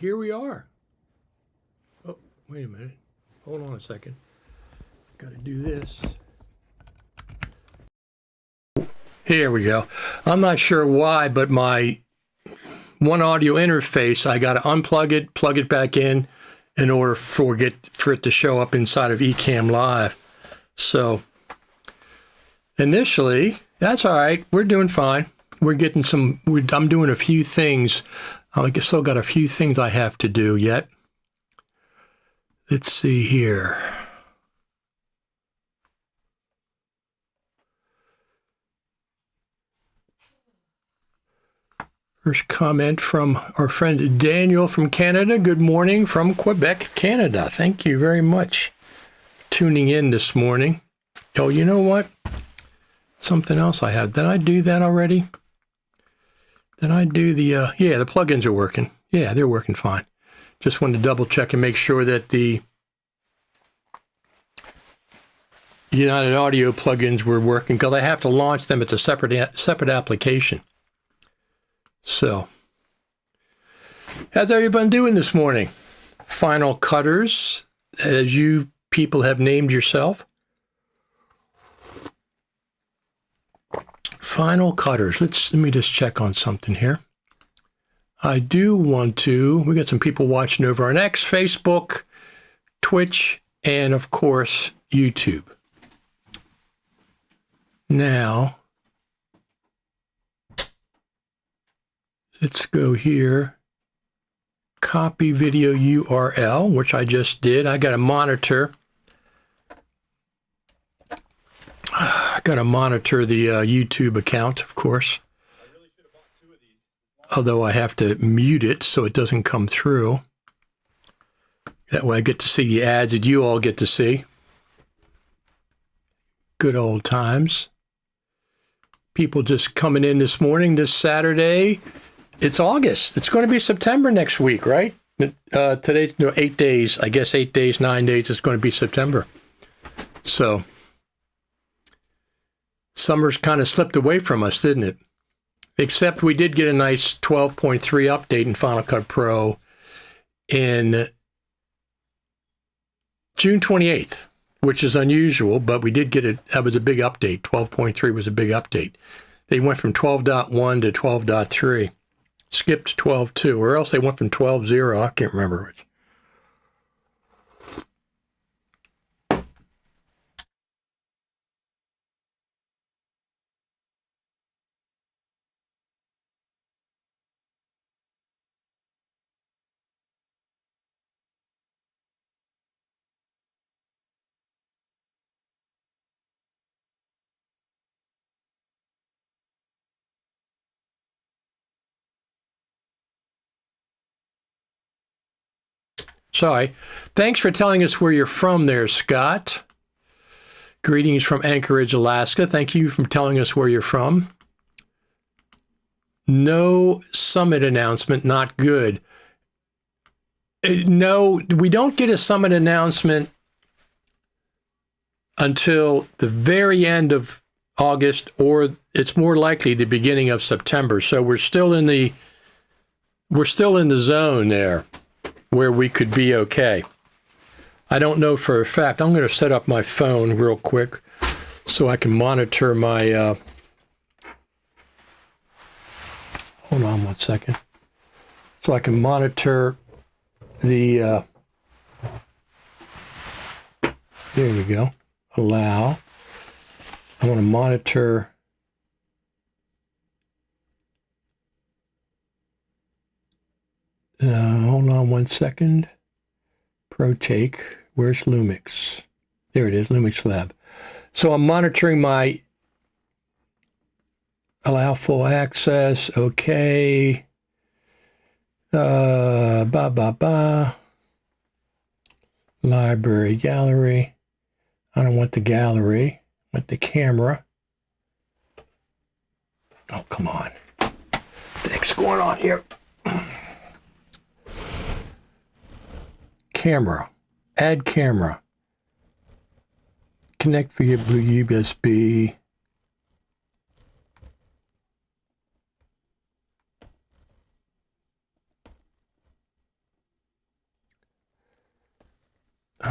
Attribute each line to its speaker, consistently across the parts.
Speaker 1: here we are. Oh, wait a minute. Hold on a second. Got to do this. Here we go. I'm not sure why, but my one audio interface, I got to unplug it, plug it back in order for it to show up inside of Ecamm Live. So initially, that's all right. We're doing fine. We're getting I'm doing a few things. I still got a few things I have to do yet. Let's see here. First comment from our friend Daniel from Canada. Good morning from Quebec, Canada. Thank you very much for tuning in this morning. Oh, you know what? Something else I have. Did I do that already? Did I do the, yeah, the plugins are working. Yeah, they're working fine. Just wanted to double check and make sure that the United Audio plugins were working, because I have to launch them. It's a separate application. So, how's everyone doing this morning? Final Cutters, as you people have named yourself. Final Cutters. Let me just check on something here. I do want to, we got some people watching over on X, Facebook, Twitch, and of course, YouTube. Now, let's go here, copy video URL, which I just did. I got to monitor. I got to monitor the YouTube account, of course.
Speaker 2: I really should have bought 2 of these.
Speaker 1: Although I have to mute it so it doesn't come through. That way I get to see the ads that you all get to see. Good old times. People just coming in this morning, this Saturday. It's August. It's going to be September next week, right? Today, 8 days. I guess 8 days, 9 days, it's going to be September. So, summer's kind of slipped away from us, didn't it? Except we did get a nice 12.3 update in Final Cut Pro in June 28th, which is unusual, but we did get it. That was a big update. 12.3 was a big update. They went from 12.1 to 12.3. Skipped 12.2, or else they went from 12.0. I can't remember which. Sorry. Thanks for telling us where you're from there, Scott. Greetings from Anchorage, Alaska. Thank you for telling us where you're from. No summit announcement, not good. No, we don't get a summit announcement until the very end of August, or it's more likely the beginning of September. So we're still in the zone there, where we could be okay. I don't know for a fact. I'm going to set up my phone real quick so I can monitor my, hold on one second. So I can monitor the, there we go, allow. I want to monitor hold on one second. Pro take. Where's Lumix? There it is, Lumix Lab. So I'm monitoring my allow full access. Okay. Library, gallery. I don't want the gallery. I want the camera. Oh, come on. What the heck's going on here? Camera, add camera, connect via USB,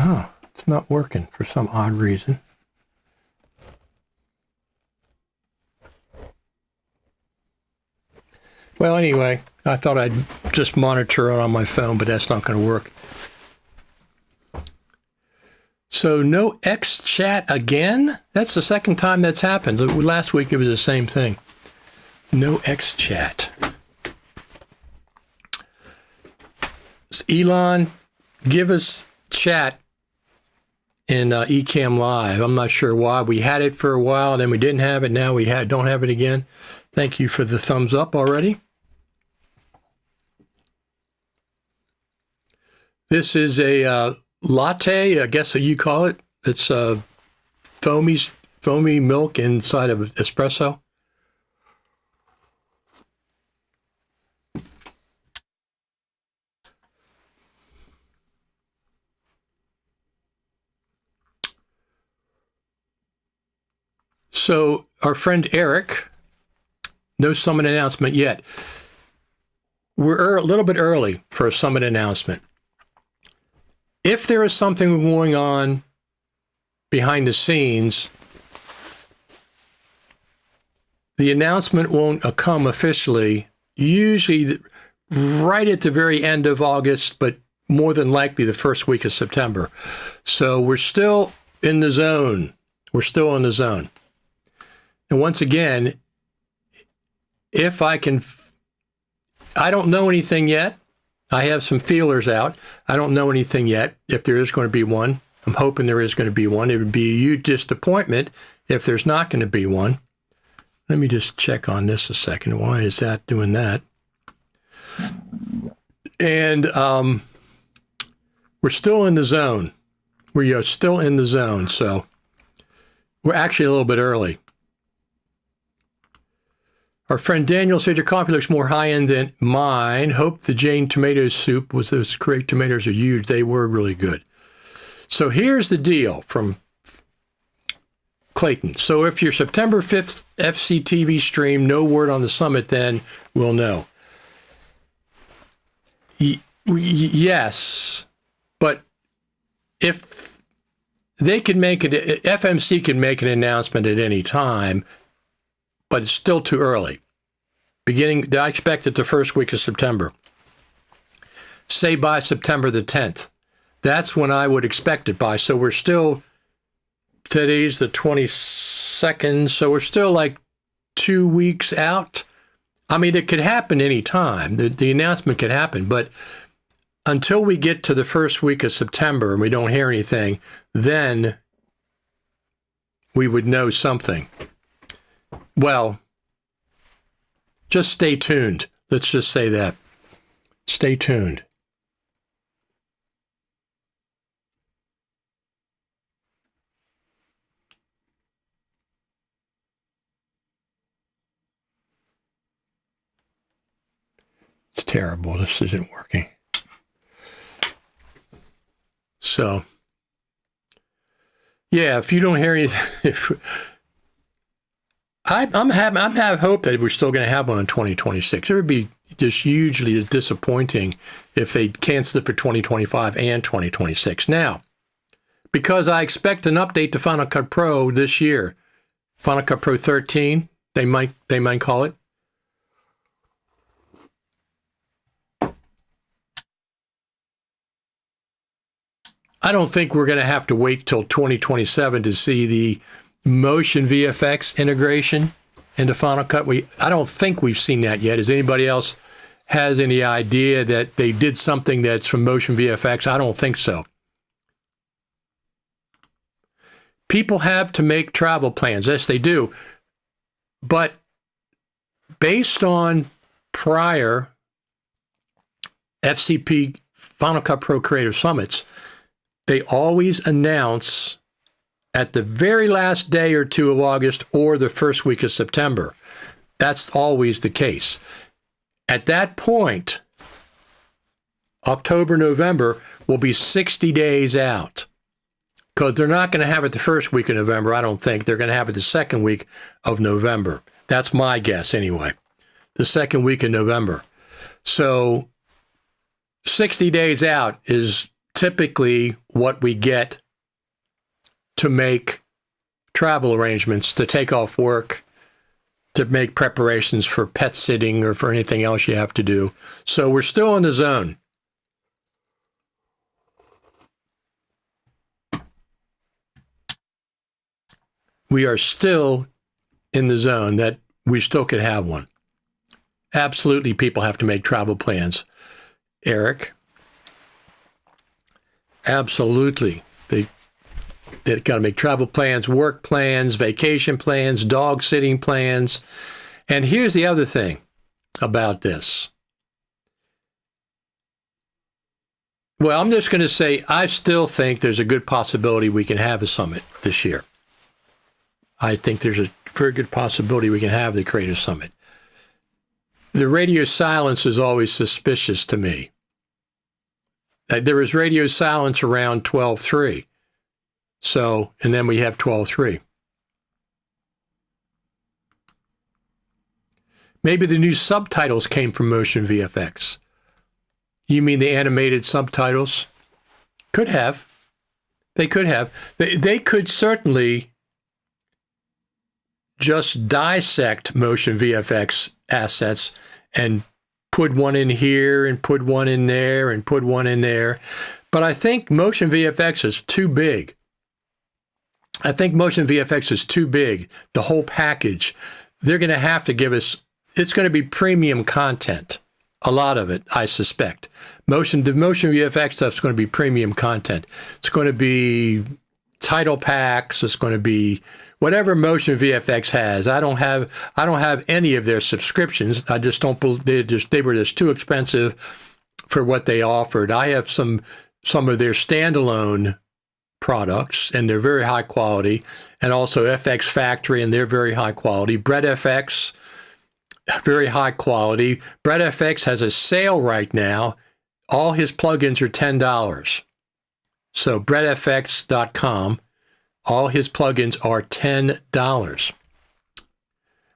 Speaker 1: Oh, it's not working for some odd reason. Well, anyway, I thought I'd just monitor it on my phone, but that's not going to work. So no X chat again? That's the second time that's happened. Last week it was the same thing. No X chat. Elon, give us chat in Ecamm Live. I'm not sure why. We had it for a while, then we didn't have it. Now we don't have it again. Thank you for the thumbs up already. This is a latte, I guess you call it. It's foamy milk inside of espresso. So our friend Eric, no summit announcement yet. We're a little bit early for a summit announcement. If there is something going on behind the scenes, the announcement won't come officially, usually right at the very end of August, but more than likely the first week of September. So we're still in the zone. We're still in the zone. And once again, if I don't know anything yet. I have some feelers out. I don't know anything yet if there is going to be one. I'm hoping there is going to be one. It would be a huge disappointment if there's not going to be one. Let me just check on this a second. Why is that doing that? And we're still in the zone. We are still in the zone, so we're actually a little bit early. Our friend Daniel said your coffee looks more high-end than mine. Hope the Jane tomato soup was those great tomatoes are huge. They were really good. So here's the deal from Clayton. So if your September 5th FCTV stream, no word on the summit, then we'll know. Yes, but if they could make it, FMC can make an announcement at any time, but it's still too early. I expect it the first week of September. Say by September the 10th. That's when I would expect it by. So we're still, today's the 22nd, so we're still like 2 weeks out. I mean, it could happen any time. The announcement could happen, but until we get to the first week of September and we don't hear anything, then we would know something. Well, just stay tuned. Let's just say that. Stay tuned. It's terrible. This isn't working. So, yeah, if you don't hear anything, I'm have hope that we're still going to have one in 2026. It would be just hugely disappointing if they canceled it for 2025 and 2026. Now, because I expect an update to Final Cut Pro this year, Final Cut Pro 13, they might call it. I don't think we're going to have to wait till 2027 to see the motion VFX integration into Final Cut. I don't think we've seen that yet. Does anybody else has any idea that they did something that's from motion VFX? I don't think so. People have to make travel plans. Yes, they do. But based on prior FCP Final Cut Pro Creative Summits, they always announce at the very last day or two of August or the first week of September. That's always the case. At that point, October, November will be 60 days out, because they're not going to have it the first week of November, I don't think. They're going to have it the second week of November. That's my guess anyway, the second week of November. So 60 days out is typically what we get to make travel arrangements, to take off work, to make preparations for pet sitting or for anything else you have to do. So we're still in the zone. We are still in the zone that we still could have one. Absolutely, people have to make travel plans, Eric. Absolutely. They've got to make travel plans, work plans, vacation plans, dog sitting plans. And here's the other thing about this. Well, I'm just going to say I still think there's a good possibility we can have a summit this year. I think there's a very good possibility we can have the Creative Summit. The radio silence is always suspicious to me. There was radio silence around 12.3. So, and then we have 12.3. Maybe the new subtitles came from Motion VFX. You mean the animated subtitles? Could have. They could have. They could certainly just dissect Motion VFX assets and put one in here and put one in there and put one in there. But I think Motion VFX is too big. I think Motion VFX is too big, the whole package. They're going to have to give us, it's going to be premium content. A lot of it, I suspect. The Motion VFX stuff is going to be premium content. It's going to be title packs. It's going to be whatever Motion VFX has. I don't have any of their subscriptions. I just don't believe they were just too expensive for what they offered. I have some of their standalone products, and they're very high quality, and also FX Factory, and they're very high quality. Brett FX, very high quality. Brett FX has a sale right now. All his plugins are $10. So brettfx.com, all his plugins are $10.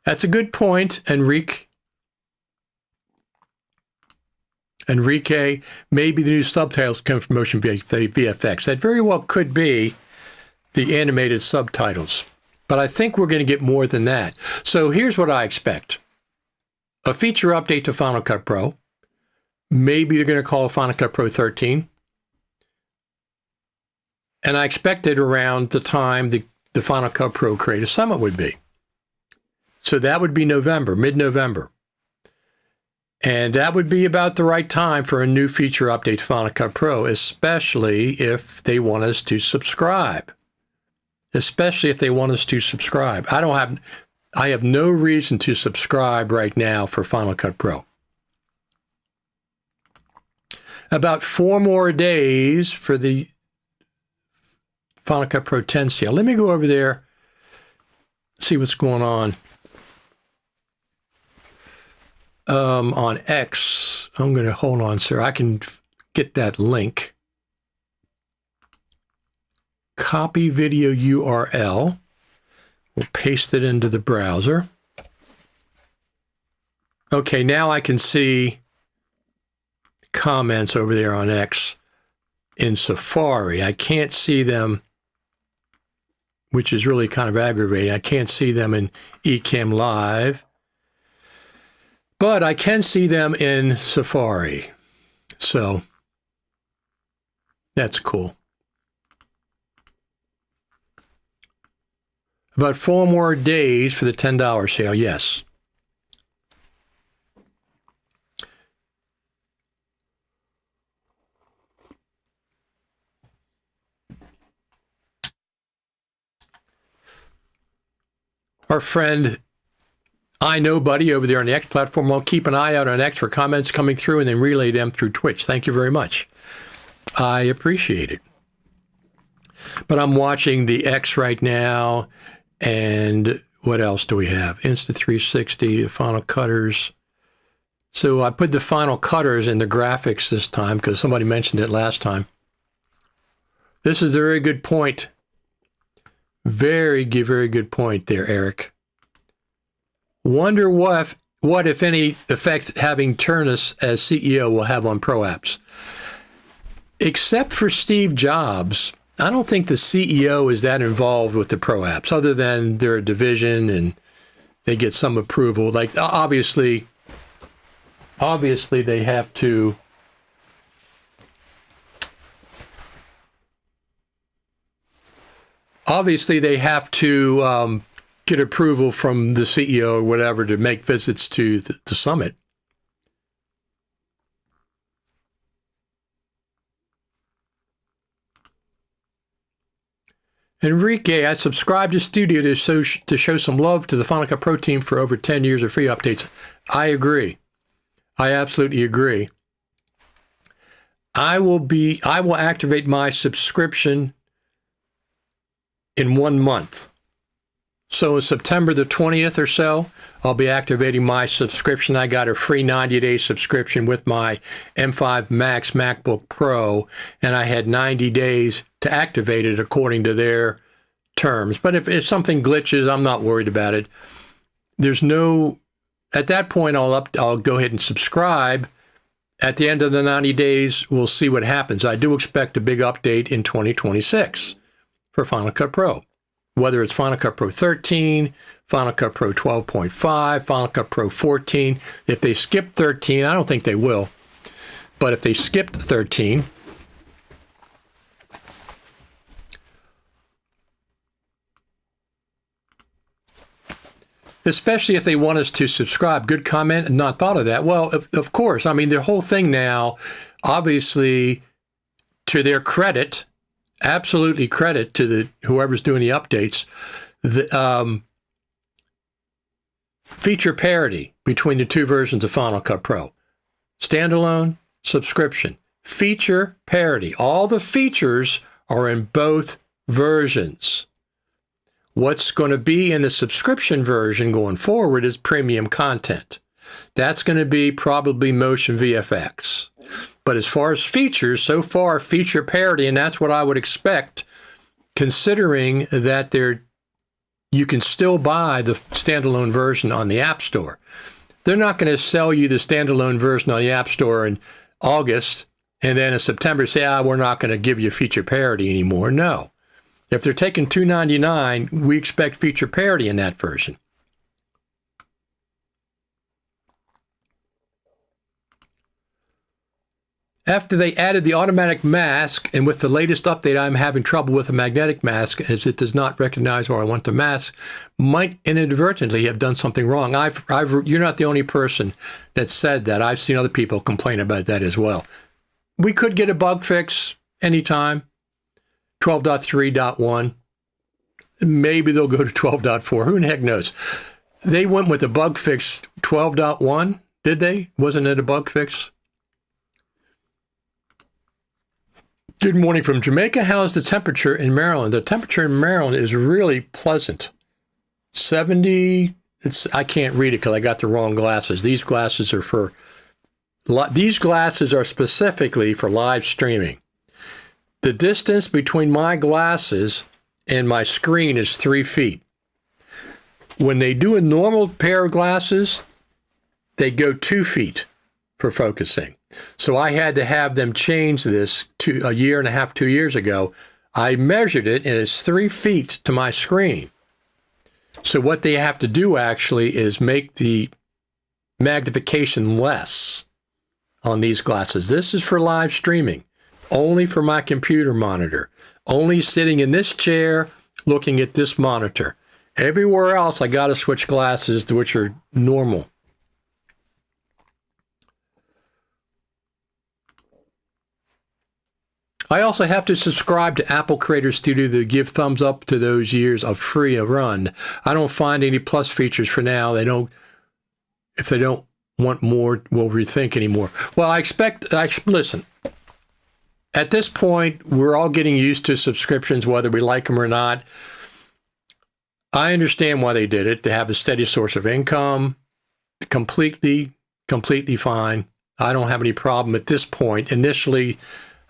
Speaker 1: That's a good point, Enrique. Maybe the new subtitles come from Motion VFX. That very well could be the animated subtitles. But I think we're going to get more than that. So here's what I expect. A feature update to Final Cut Pro. Maybe they're going to call it Final Cut Pro 13. And I expect it around the time the Final Cut Pro Creative Summit would be. So that would be November, mid-November. And that would be about the right time for a new feature update to Final Cut Pro, especially if they want us to subscribe. I have no reason to subscribe right now for Final Cut Pro. About 4 more days for the Final Cut Pro 10 sale. Let me go over there, see what's going on. On X, I'm going to hold on, sir. I can get that link. Copy video URL. We'll paste it into the browser. Okay, now I can see comments over there on X in Safari. I can't see them, which is really kind of aggravating. I can't see them in Ecamm Live. But I can see them in Safari. So that's cool. About 4 more days for the $10 sale, yes. Our friend I Know Buddy over there on the X platform, I'll keep an eye out on X for comments coming through and then relay them through Twitch. Thank you very much. I appreciate it. But I'm watching the X right now, and what else do we have? Insta360, the Final Cutters. So I put the Final Cutters in the graphics this time because somebody mentioned it last time. This is a very good point. Very good point there, Eric. Wonder what if any effect having Turnus as CEO will have on Pro Apps. except for Steve Jobs, I don't think the CEO is that involved with the Pro apps, other than they're a division and they get some approval. Like, obviously they have to. Obviously, they have to get approval from the CEO or whatever to make visits to the summit. Enrique, I subscribed to Studio to show some love to the Final Cut Pro team for over 10 years of free updates. I agree. I absolutely agree. I will activate my subscription in 1 month. So September the 20th or so, I'll be activating my subscription. I got a free 90-day subscription with my M5 Max MacBook Pro, and I had 90 days to activate it according to their terms. But if something glitches, I'm not worried about it. At that point, I'll go ahead and subscribe. At the end of the 90 days, we'll see what happens. I do expect a big update in 2026 for Final Cut Pro. Whether it's Final Cut Pro 13, Final Cut Pro 12.5, Final Cut Pro 14. If they skip 13, I don't think they will. But if they skipped 13, especially if they want us to subscribe. Good comment, not thought of that. Well, of course. I mean, their whole thing now, obviously, to their credit, absolutely credit to whoever's doing the updates, the feature parity between the two versions of Final Cut Pro. Standalone, subscription. Feature parity. All the features are in both versions. What's going to be in the subscription version going forward is premium content. That's going to be probably motion VFX. But as far as features, so far, feature parity, and that's what I would expect, considering that you can still buy the standalone version on the App Store. They're not going to sell you the standalone version on the App Store in August, and then in September say, we're not going to give you feature parity anymore. No. If they're taking $299, we expect feature parity in that version. After they added the automatic mask, and with the latest update, I'm having trouble with a magnetic mask as it does not recognize where I want the mask, might inadvertently have done something wrong. You're not the only person that said that. I've seen other people complain about that as well. We could get a bug fix anytime. 12.3.1. Maybe they'll go to 12.4. Who the heck knows? They went with the bug fix 12.1, did they? Wasn't it a bug fix? Good morning from Jamaica. How's the temperature in Maryland? The temperature in Maryland is really pleasant. 70. I can't read it because I got the wrong glasses. These glasses are specifically for live streaming. The distance between my glasses and my screen is 3 feet. When they do a normal pair of glasses, they go 2 feet for focusing. So I had to have them change this a year and a half, 2 years ago. I measured it, and it's 3 feet to my screen. So what they have to do actually is make the magnification less on these glasses. This is for live streaming, only for my computer monitor, only sitting in this chair looking at this monitor. Everywhere else, I got to switch glasses to which are normal. I also have to subscribe to Apple Creator Studio to give thumbs up to those years of free run. I don't find any plus features for now. If they don't want more, we'll rethink anymore. Well, listen, at this point, we're all getting used to subscriptions, whether we like them or not. I understand why they did it, to have a steady source of income. Completely fine. I don't have any problem at this point. Initially,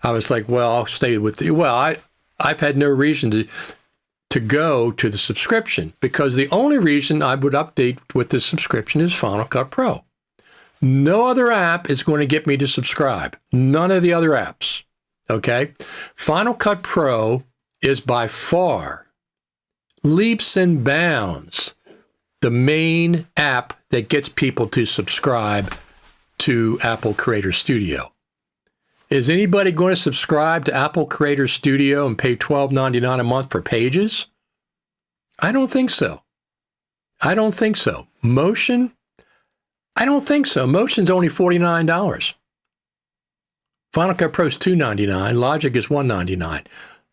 Speaker 1: I was like, well, I'll stay with you. Well, I've had no reason to go to the subscription, because the only reason I would update with the subscription is Final Cut Pro. No other app is going to get me to subscribe. None of the other apps. okay? Final Cut Pro is by far, leaps and bounds, the main app that gets people to subscribe to Apple Creator Studio. Is anybody going to subscribe to Apple Creator Studio and pay $12.99 a month for Pages? I don't think so. I don't think so. Motion? I don't think so. Motion's only $49. Final Cut Pro is $2.99. Logic is $1.99.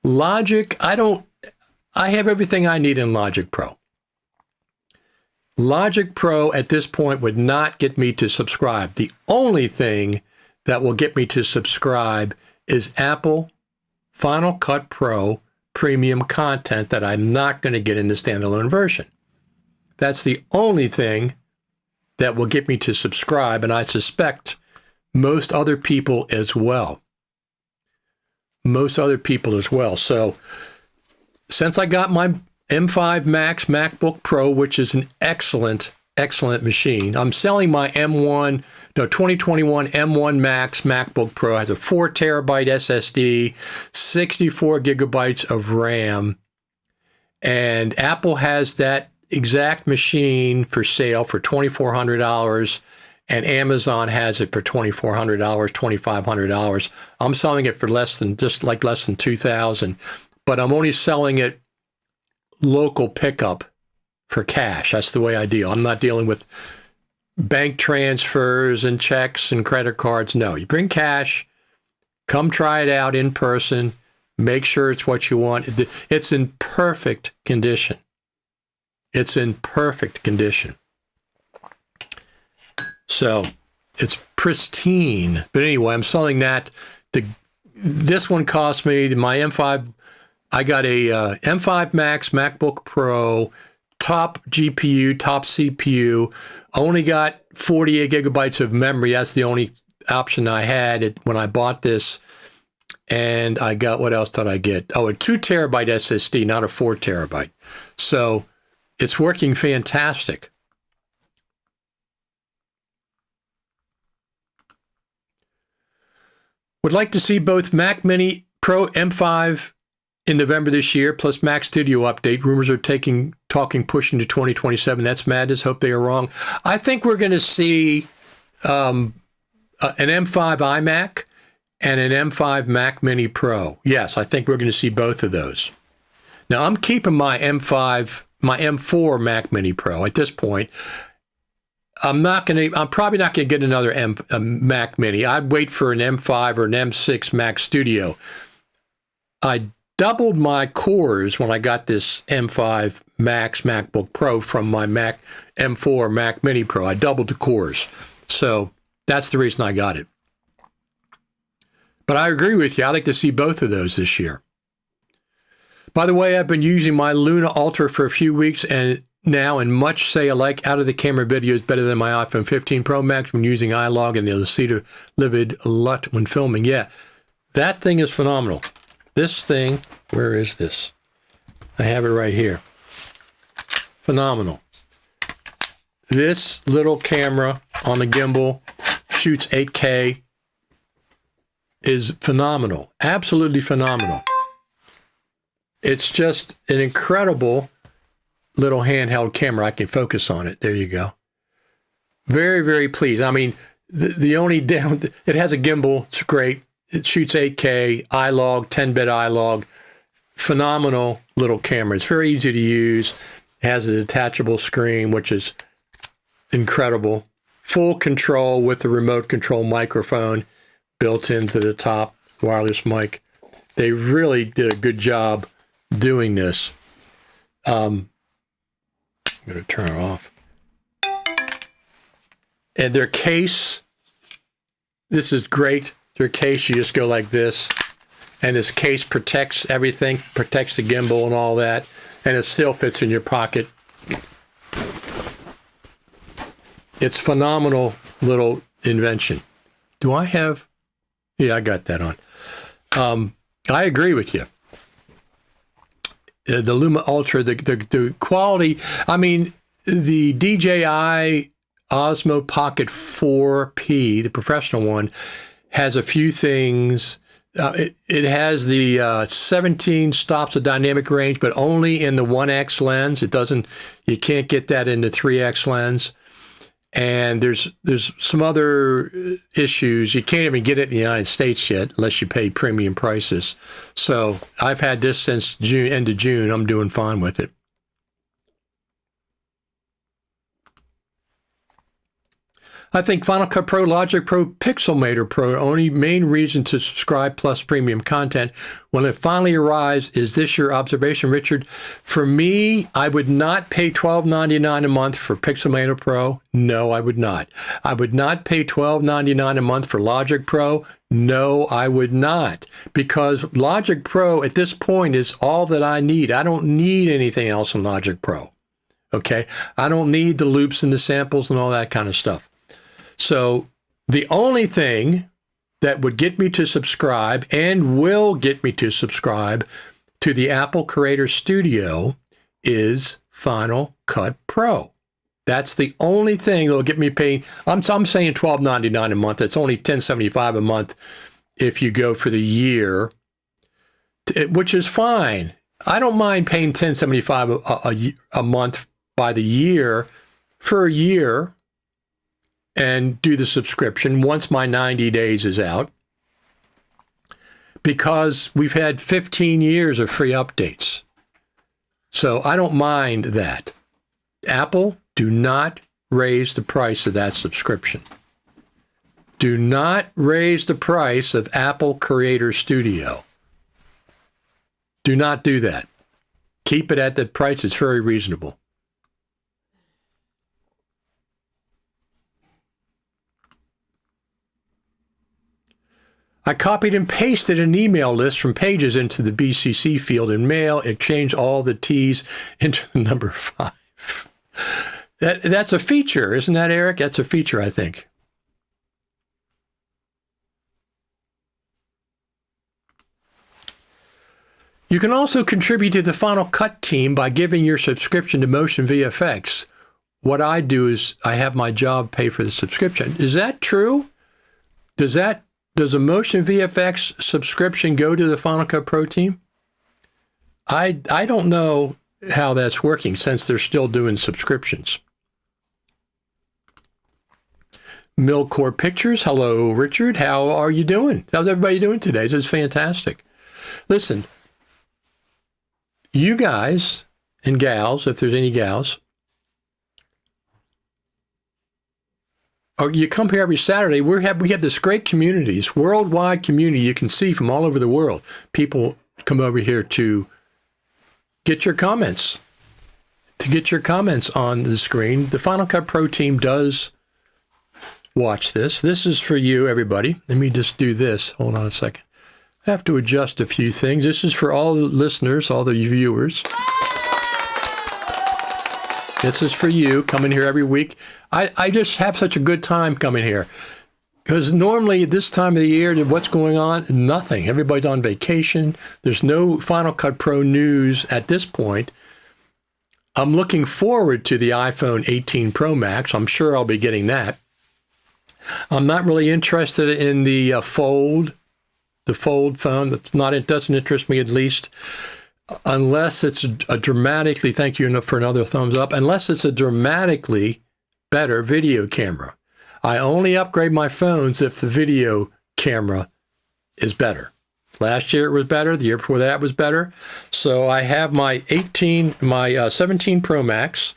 Speaker 1: Logic, I have everything I need in Logic Pro. Logic Pro at this point would not get me to subscribe. The only thing that will get me to subscribe is Apple Final Cut Pro premium content that I'm not going to get in the standalone version. That's the only thing that will get me to subscribe, and I suspect most other people as well. Most other people as well. So since I got my M5 Max MacBook Pro, which is an excellent, excellent machine, I'm selling my 2021 M1 Max MacBook Pro. It has a 4 terabyte SSD, 64 gigabytes of RAM, and Apple has that exact machine for sale for $2,400, and Amazon has it for $2,400, $2,500. I'm selling it for less than $2,000, but I'm only selling it local pickup for cash. That's the way I deal. I'm not dealing with bank transfers and checks and credit cards. No, you bring cash, come try it out in person, make sure it's what you want. It's in perfect condition. It's in perfect condition. So it's pristine. But anyway, I'm selling that. This one cost me, my M5, I got a M5 Max MacBook Pro, top GPU, top CPU. Only got 48 gigabytes of memory. That's the only option I had when I bought this. And I got, what else did I get? Oh, a 2 terabyte SSD, not a 4 terabyte. So it's working fantastic. Would like to see both Mac Mini Pro M5 in November this year, plus Mac Studio update. Rumors are talking pushing to 2027. That's madness. Hope they are wrong. I think we're going to see an M5 iMac and an M5 Mac Mini Pro. Yes, I think we're going to see both of those. Now, I'm keeping my M4 Mac Mini Pro at this point. I'm probably not going to get another Mac Mini. I'd wait for an M5 or an M6 Mac Studio. I doubled my cores when I got this M5 Max MacBook Pro from my M4 Mac Mini Pro. I doubled the cores. So that's the reason I got it. But I agree with you. I'd like to see both of those this year. By the way, I've been using my Luna Ultra for a few weeks and much say alike. Out of the camera video is better than my iPhone 15 Pro Max when using iLog and the Lucida Livid LUT when filming. Yeah, that thing is phenomenal. This thing, where is this? I have it right here. Phenomenal. This little camera on the gimbal shoots 8K, is phenomenal. Absolutely phenomenal. It's just an incredible little handheld camera. I can focus on it. There you go. Very, very pleased. I mean, the only it has a gimbal. It's great. It shoots 8K, iLog, 10-bit iLog. Phenomenal little camera. It's very easy to use. It has a detachable screen, which is incredible. Full control with the remote control microphone built into the top wireless mic. They really did a good job doing this. I'm going to turn it off. And their case, this is great. Their case, you just go like this, and this case protects everything, protects the gimbal and all that, and it still fits in your pocket. It's phenomenal little invention. Do I have? Yeah, I got that on. I agree with you. The Luma Ultra, the quality, I mean, the DJI Osmo Pocket 4P, the professional one, has a few things It has the 17 stops of dynamic range, but only in the 1x lens. It doesn't. You can't get that in the 3x lens. And there's some other issues. You can't even get it in the United States yet unless you pay premium prices. So I've had this since June, end of June. I'm doing fine with it. I think Final Cut Pro, Logic Pro, Pixelmator Pro, only main reason to subscribe plus premium content. When it finally arrives, is this your observation, Richard? For me, I would not pay $12.99 a month for Pixelmator Pro. No, I would not. I would not pay $12.99 a month for Logic Pro. No, I would not. Because Logic Pro at this point is all that I need. I don't need anything else in Logic Pro. Okay? I don't need the loops and the samples and all that kind of stuff. So the only thing that would get me to subscribe and will get me to subscribe to the Apple Creator Studio is Final Cut Pro. That's the only thing that'll get me paid. I'm saying $12.99 a month. It's only $10.75 a month if you go for the year, which is fine. I don't mind paying $10.75 a month by the year for a year and do the subscription once my 90 days is out, because we've had 15 years of free updates. So I don't mind that. Apple, do not raise the price of that subscription. Do not raise the price of Apple Creator Studio. Do not do that. Keep it at that price. It's very reasonable. I copied and pasted an email list from Pages into the BCC field in Mail. It changed all the T's into the number 5. That's a feature, isn't that, Eric? That's a feature, I think. You can also contribute to the Final Cut team by giving your subscription to Motion VFX. What I do is I have my job pay for the subscription. Is that true? Does a Motion VFX subscription go to the Final Cut Pro team? I don't know how that's working since they're still doing subscriptions. Milcore Pictures. Hello, Richard. How are you doing? How's everybody doing today? This is fantastic. Listen, you guys and gals, if there's any gals, or you come here every Saturday. We have this great communities, worldwide community you can see from all over the world. People come over here to get your comments, on the screen. The Final Cut Pro team does watch this. This is for you, everybody. Let me just do this. Hold on a second. I have to adjust a few things. This is for all the listeners, all the viewers. This is for you, coming here every week. I just have such a good time coming here. Because normally this time of the year, what's going on? Nothing. Everybody's on vacation. There's no Final Cut Pro news at this point. I'm looking forward to the iPhone 18 Pro Max. I'm sure I'll be getting that. I'm not really interested in the Fold phone. It doesn't interest me, at least, unless it's a dramatically, thank you for another thumbs up, unless it's a dramatically better video camera. I only upgrade my phones if the video camera is better. Last year it was better. The year before that was better. So I have my 17 Pro Max.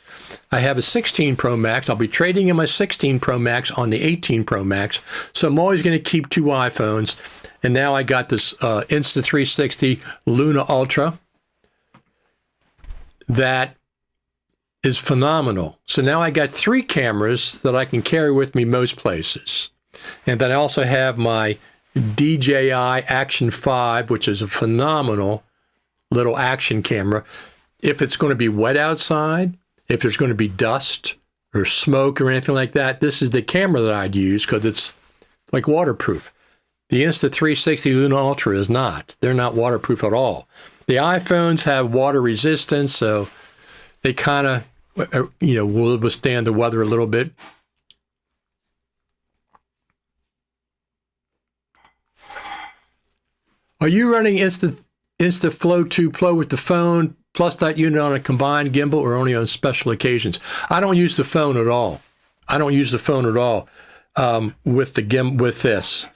Speaker 1: I have a 16 Pro Max. I'll be trading in my 16 Pro Max on the 18 Pro Max. So I'm always going to keep 2 iPhones. And now I got this Insta360 Luna Ultra that is phenomenal. So now I got 3 cameras that I can carry with me most places. And then I also have my DJI Action 5, which is a phenomenal little action camera. If it's going to be wet outside, if there's going to be dust or smoke or anything like that, this is the camera that I'd use because it's like waterproof. The Insta360 Luna Ultra is not. They're not waterproof at all. The iPhones have water resistance, so they kind of, will withstand the weather a little bit. Are you running InstaFlow 2 Pro with the phone plus that unit on a combined gimbal or only on special occasions? I don't use the phone at all. I don't use the phone at all with this.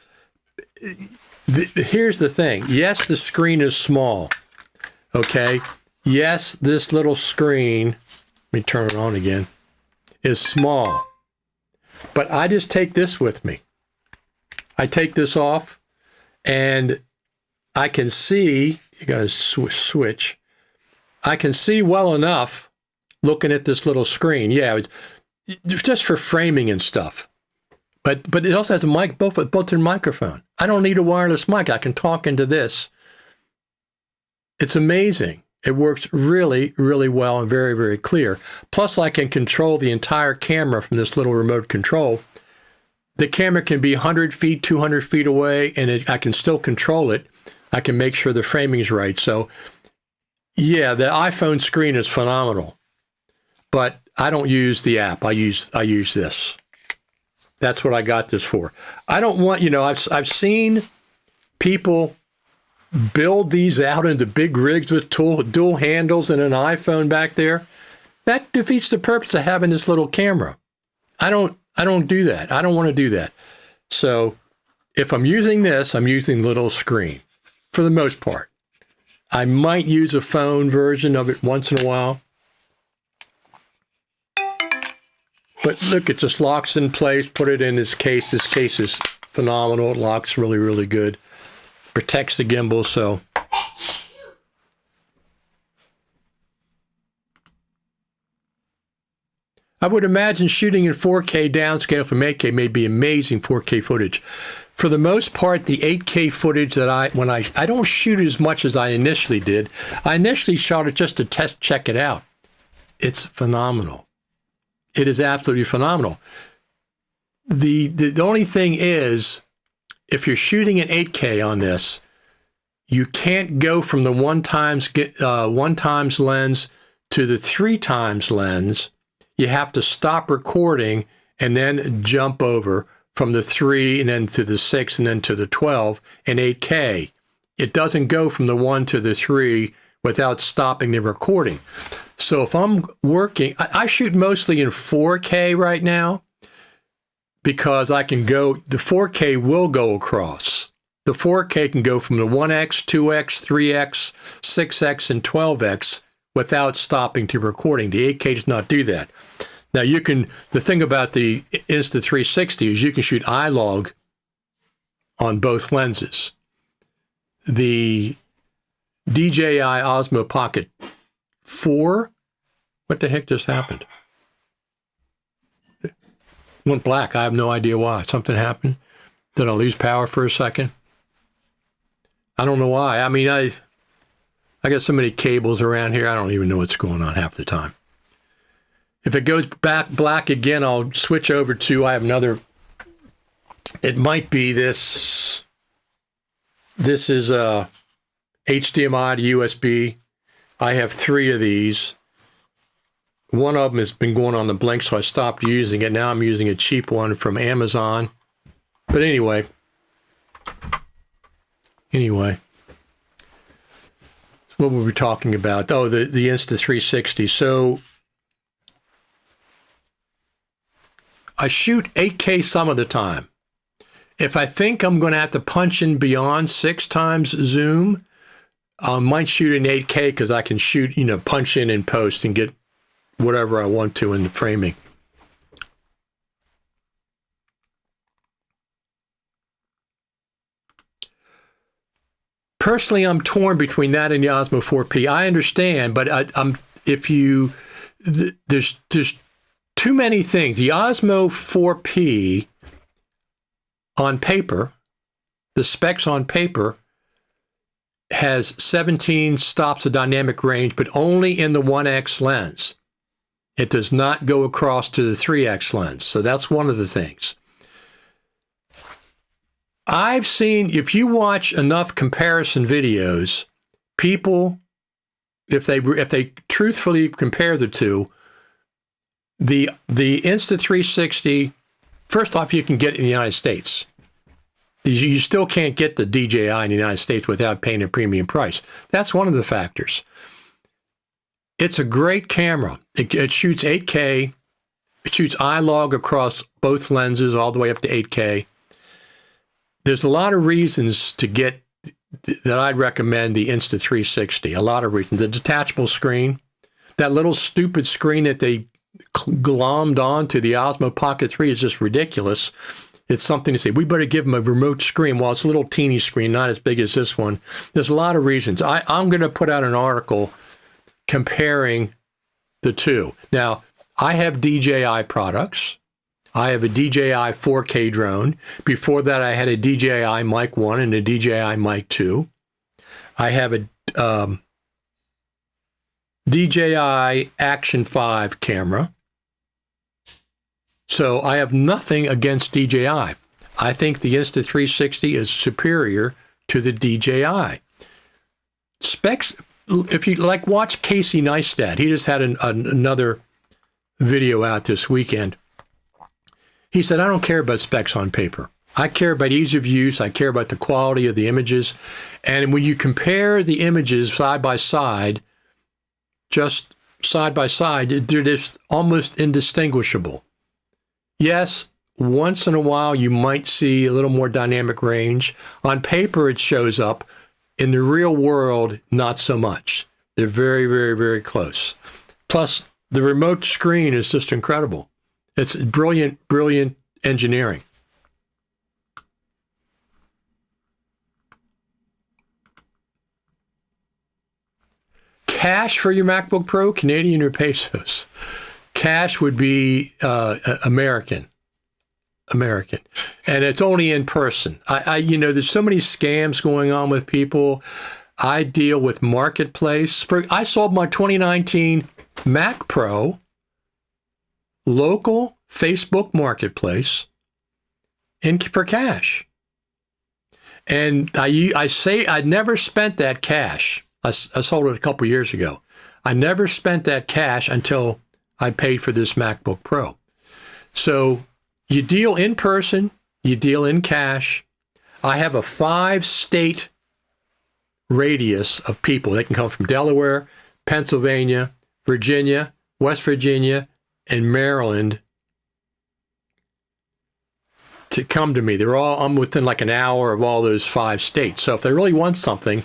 Speaker 1: Here's the thing. Yes, the screen is small. Okay. Yes, this little screen, let me turn it on again, is small. But I just take this with me. I take this off and I can see, you got to switch. I can see well enough looking at this little screen. Yeah, it's just for framing and stuff. But it also has a mic, built-in microphone. I don't need a wireless mic. I can talk into this. It's amazing. It works really, really well and very, very clear. Plus, I can control the entire camera from this little remote control. The camera can be 100 feet, 200 feet away, and I can still control it. I can make sure the framing is right. So, yeah, the iPhone screen is phenomenal. But I don't use the app. I use this. That's what I got this for. I don't want, I've seen people build these out into big rigs with dual handles and an iPhone back there. That defeats the purpose of having this little camera. I don't do that. I don't want to do that. So if I'm using this, I'm using the little screen for the most part. I might use a phone version of it once in a while. But look, it just locks in place, put it in this case. This case is phenomenal. It locks really, really good. Protects the gimbal, so. I would imagine shooting in 4K downscale from 8K may be amazing 4K footage. For the most part, the 8K footage that I don't shoot as much as I initially did. I initially shot it just to check it out. It's phenomenal. It is absolutely phenomenal. The only thing is, if you're shooting in 8K on this, you can't go from the 1x lens to the 3x lens. You have to stop recording and then jump over from the 3 and then to the 6 and then to the 12 in 8K. It doesn't go from the 1 to the 3 without stopping the recording. So if I'm working, I shoot mostly in 4K right now because I can go, the 4K will go across. The 4K can go from the 1x, 2x, 3x, 6x, and 12x without stopping to recording. The 8K does not do that. Now the thing about the Insta360 is you can shoot iLog on both lenses. The DJI Osmo Pocket 4, what the heck just happened? It went black. I have no idea why. Something happened. Did I lose power for a second? I don't know why. I mean, I got so many cables around here, I don't even know what's going on half the time. If it goes back black again, I'll switch over to, I have another, it might be this. This is a HDMI to USB. I have 3 of these. One of them has been going on the blink, so I stopped using it. Now I'm using a cheap one from Amazon. But anyway. What were we talking about? Oh, the Insta360. So I shoot 8K some of the time. If I think I'm going to have to punch in beyond 6 times zoom, I might shoot in 8K because I can shoot, punch in and post and get whatever I want to in the framing. Personally, I'm torn between that and the Osmo 4P. I understand, but there's too many things. The Osmo 4P on paper, the specs on paper, has 17 stops of dynamic range, but only in the 1x lens. It does not go across to the 3x lens. So that's one of the things. I've seen, if you watch enough comparison videos, people, if they truthfully compare the two, the Insta360, first off, you can get it in the United States. You still can't get the DJI in the United States without paying a premium price. That's one of the factors. It's a great camera. It shoots 8K. It shoots iLog across both lenses all the way up to 8K. There's a lot of reasons to get that I'd recommend the Insta360. A lot of reasons. The detachable screen, that little stupid screen that they glommed onto the Osmo Pocket 3 is just ridiculous. It's something to say, we better give them a remote screen. Well, it's a little teeny screen, not as big as this one. There's a lot of reasons. I'm going to put out an article comparing the two. Now, I have DJI products. I have a DJI 4K drone. Before that, I had a DJI Mic 1 and a DJI Mic 2. I have a DJI Action 5 camera. So I have nothing against DJI. I think the Insta360 is superior to the DJI. Specs, if you like, watch Casey Neistat. He just had another video out this weekend. He said, I don't care about specs on paper. I care about ease of use. I care about the quality of the images. And when you compare the images side by side, just side by side, they're just almost indistinguishable. Yes, once in a while you might see a little more dynamic range. On paper, it shows up. In the real world, not so much. They're very, very, very close. Plus, the remote screen is just incredible. It's brilliant, brilliant engineering. Cash for your MacBook Pro, Canadian or pesos? Cash would be American. And it's only in person. There's so many scams going on with people. I deal with Marketplace. I sold my 2019 Mac Pro local Facebook Marketplace for cash. And I say I never spent that cash. I sold it a couple years ago. I never spent that cash until I paid for this MacBook Pro. So you deal in person, you deal in cash. I have a 5-state radius of people. They can come from Delaware, Pennsylvania, Virginia, West Virginia, and Maryland to come to me. I'm within like an hour of all those 5 states. So if they really want something,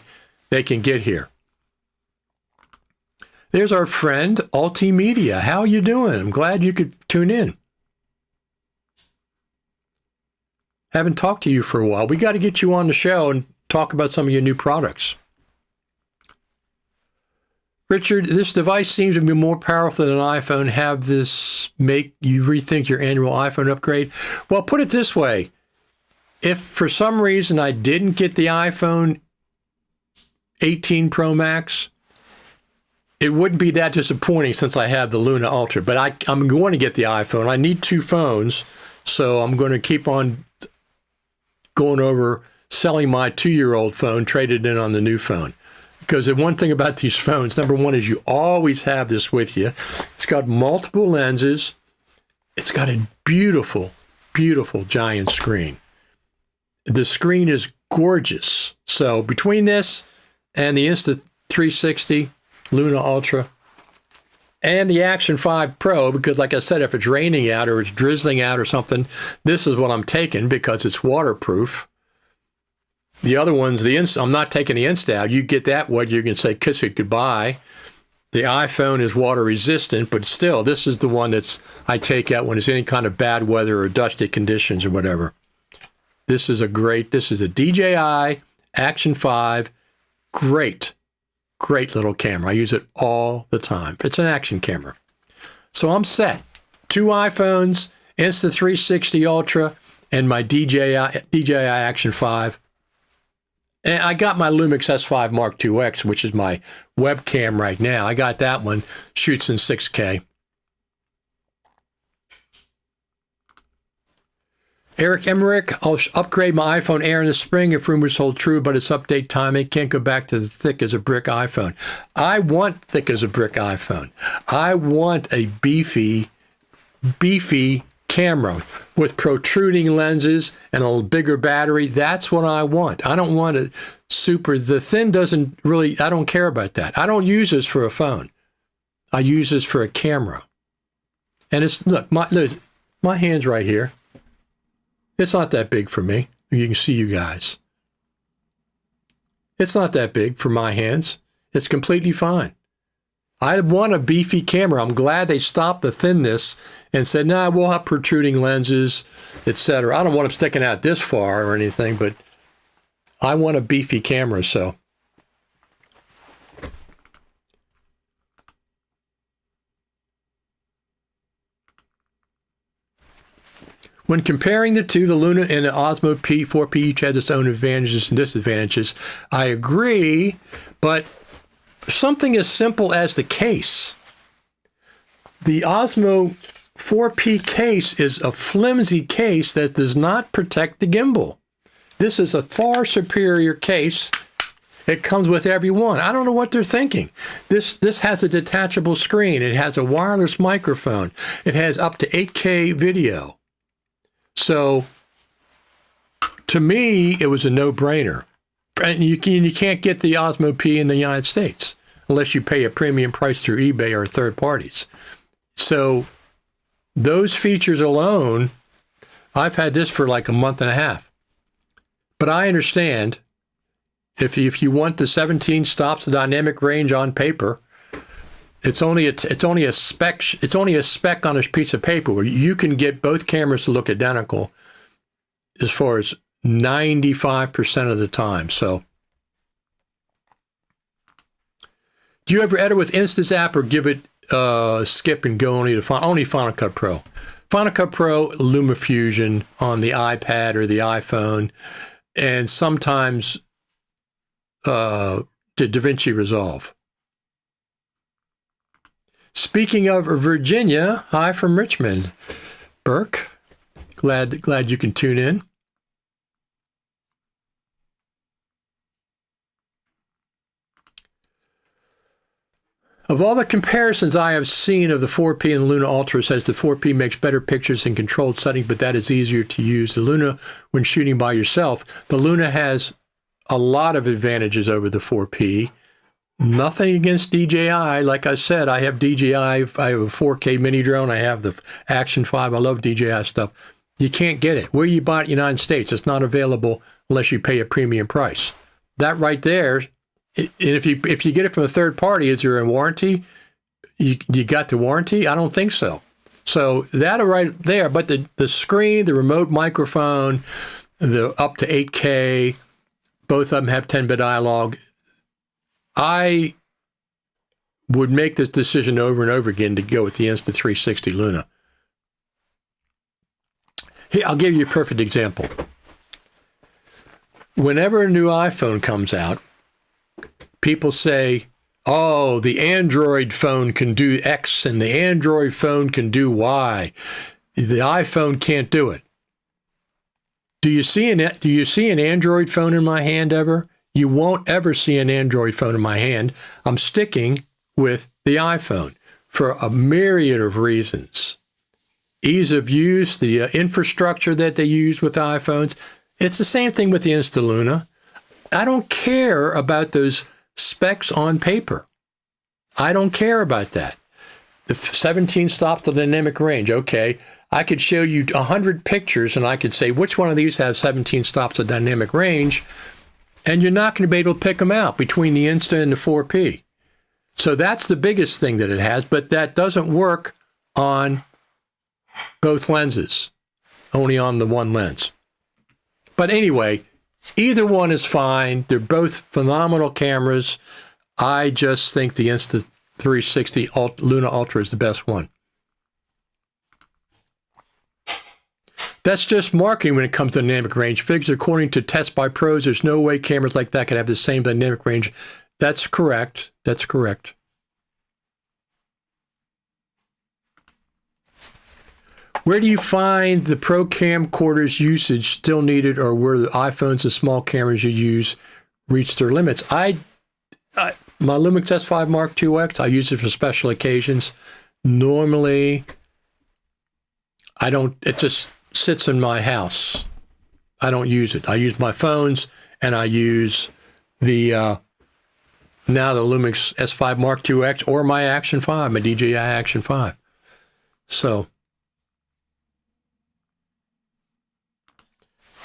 Speaker 1: they can get here. There's our friend, Ultimedia. How are you doing? I'm glad you could tune in. Haven't talked to you for a while. We got to get you on the show and talk about some of your new products. Richard, this device seems to be more powerful than an iPhone. Have this make you rethink your annual iPhone upgrade? Well, put it this way. If for some reason I didn't get the iPhone 18 Pro Max, it wouldn't be that disappointing since I have the Luna Ultra. But I'm going to get the iPhone. I need 2 phones, so I'm going to keep on going over selling my 2-year-old phone, traded in on the new phone. Because the one thing about these phones, number one, is you always have this with you. It's got multiple lenses. It's got a beautiful, beautiful giant screen. The screen is gorgeous. So between this and the Insta360, Luna Ultra, and the Action 5 Pro, because like I said, if it's raining out or it's drizzling out or something, this is what I'm taking because it's waterproof. The other ones, I'm not taking the Insta out. You get that one, you can say kiss it goodbye. The iPhone is water resistant, but still, this is the one I take out when there's any kind of bad weather or dusty conditions or whatever. This is a DJI Action 5. Great little camera. I use it all the time. It's an action camera. So I'm set. 2 iPhones, Insta360 Ultra, and my DJI Action 5. And I got my Lumix S5 Mark IIX, which is my webcam right now. I got that one. Shoots in 6K. Eric Emmerich, I'll upgrade my iPhone Air in the spring if rumors hold true, but it's update time. It can't go back to the thick as a brick iPhone. I want thick as a brick iPhone. I want a beefy camera with protruding lenses and a bigger battery. That's what I want. I don't want the thin doesn't really, I don't care about that. I don't use this for a phone. I use this for a camera. And it's, look, my hand's right here. It's not that big for me. You can see you guys. It's not that big for my hands. It's completely fine. I want a beefy camera. I'm glad they stopped the thinness and said, nah, we'll have protruding lenses, etc. I don't want them sticking out this far or anything, but I want a beefy camera, so. When comparing the two, the Luna and the Osmo P4P each has its own advantages and disadvantages. I agree, but something as simple as the case. The Osmo 4P case is a flimsy case that does not protect the gimbal. This is a far superior case. It comes with every one. I don't know what they're thinking. This has a detachable screen. It has a wireless microphone. It has up to 8K video. So, to me, it was a no-brainer. And you can't get the Osmo P in the United States unless you pay a premium price through eBay or third parties. So, those features alone, I've had this for like a month and a half. But I understand if you want the 17 stops, the dynamic range on paper, it's only a speck on a piece of paper where you can get both cameras to look identical as far as 95% of the time. So, do you ever edit with Insta's app or give it skip and go only to Final Cut Pro? Final Cut Pro, LumaFusion on the iPad or the iPhone, and sometimes to DaVinci Resolve. Speaking of Virginia, hi from Richmond. Burke, glad you can tune in. Of all the comparisons I have seen of the 4P and the Luna Ultra, says the 4P makes better pictures in controlled settings, but that is easier to use. The Luna, when shooting by yourself, the Luna has a lot of advantages over the 4P. Nothing against DJI. Like I said, I have DJI. I have a 4K mini drone. I have the Action 5. I love DJI stuff. You can't get it. Where you buy it in the United States, it's not available unless you pay a premium price. That right there, and if you get it from a third party, is there a warranty? You got the warranty? I don't think so. So that right there. But the screen, the remote microphone, the up to 8K, both of them have 10-bit dialogue. I would make this decision over and over again to go with the Insta360 Luna. Here, I'll give you a perfect example. Whenever a new iPhone comes out, people say, oh, the Android phone can do X and the Android phone can do Y. The iPhone can't do it. Do you see an Android phone in my hand ever? You won't ever see an Android phone in my hand. I'm sticking with the iPhone for a myriad of reasons. Ease of use, the infrastructure that they use with iPhones. It's the same thing with the Insta Luna. I don't care about those specs on paper. I don't care about that. The 17 stops the dynamic range. Okay, I could show you 100 pictures and I could say, which one of these have 17 stops of dynamic range? And you're not going to be able to pick them out between the Insta and the 4P. So that's the biggest thing that it has, but that doesn't work on both lenses, only on the one lens. But anyway, either one is fine. They're both phenomenal cameras. I just think the Insta360 Luna Ultra is the best one. That's just marketing when it comes to dynamic range. Figures according to tests by pros, there's no way cameras like that could have the same dynamic range. That's correct. That's correct. Where do you find the pro camcorders usage still needed, or where the iPhones and small cameras you use reach their limits? My Lumix S5 Mark II X, I use it for special occasions. Normally, I don't, it just sits in my house. I don't use it. I use my phones and I use the, now the Lumix S5 Mark IIX or my Action 5, my DJI Action 5. So,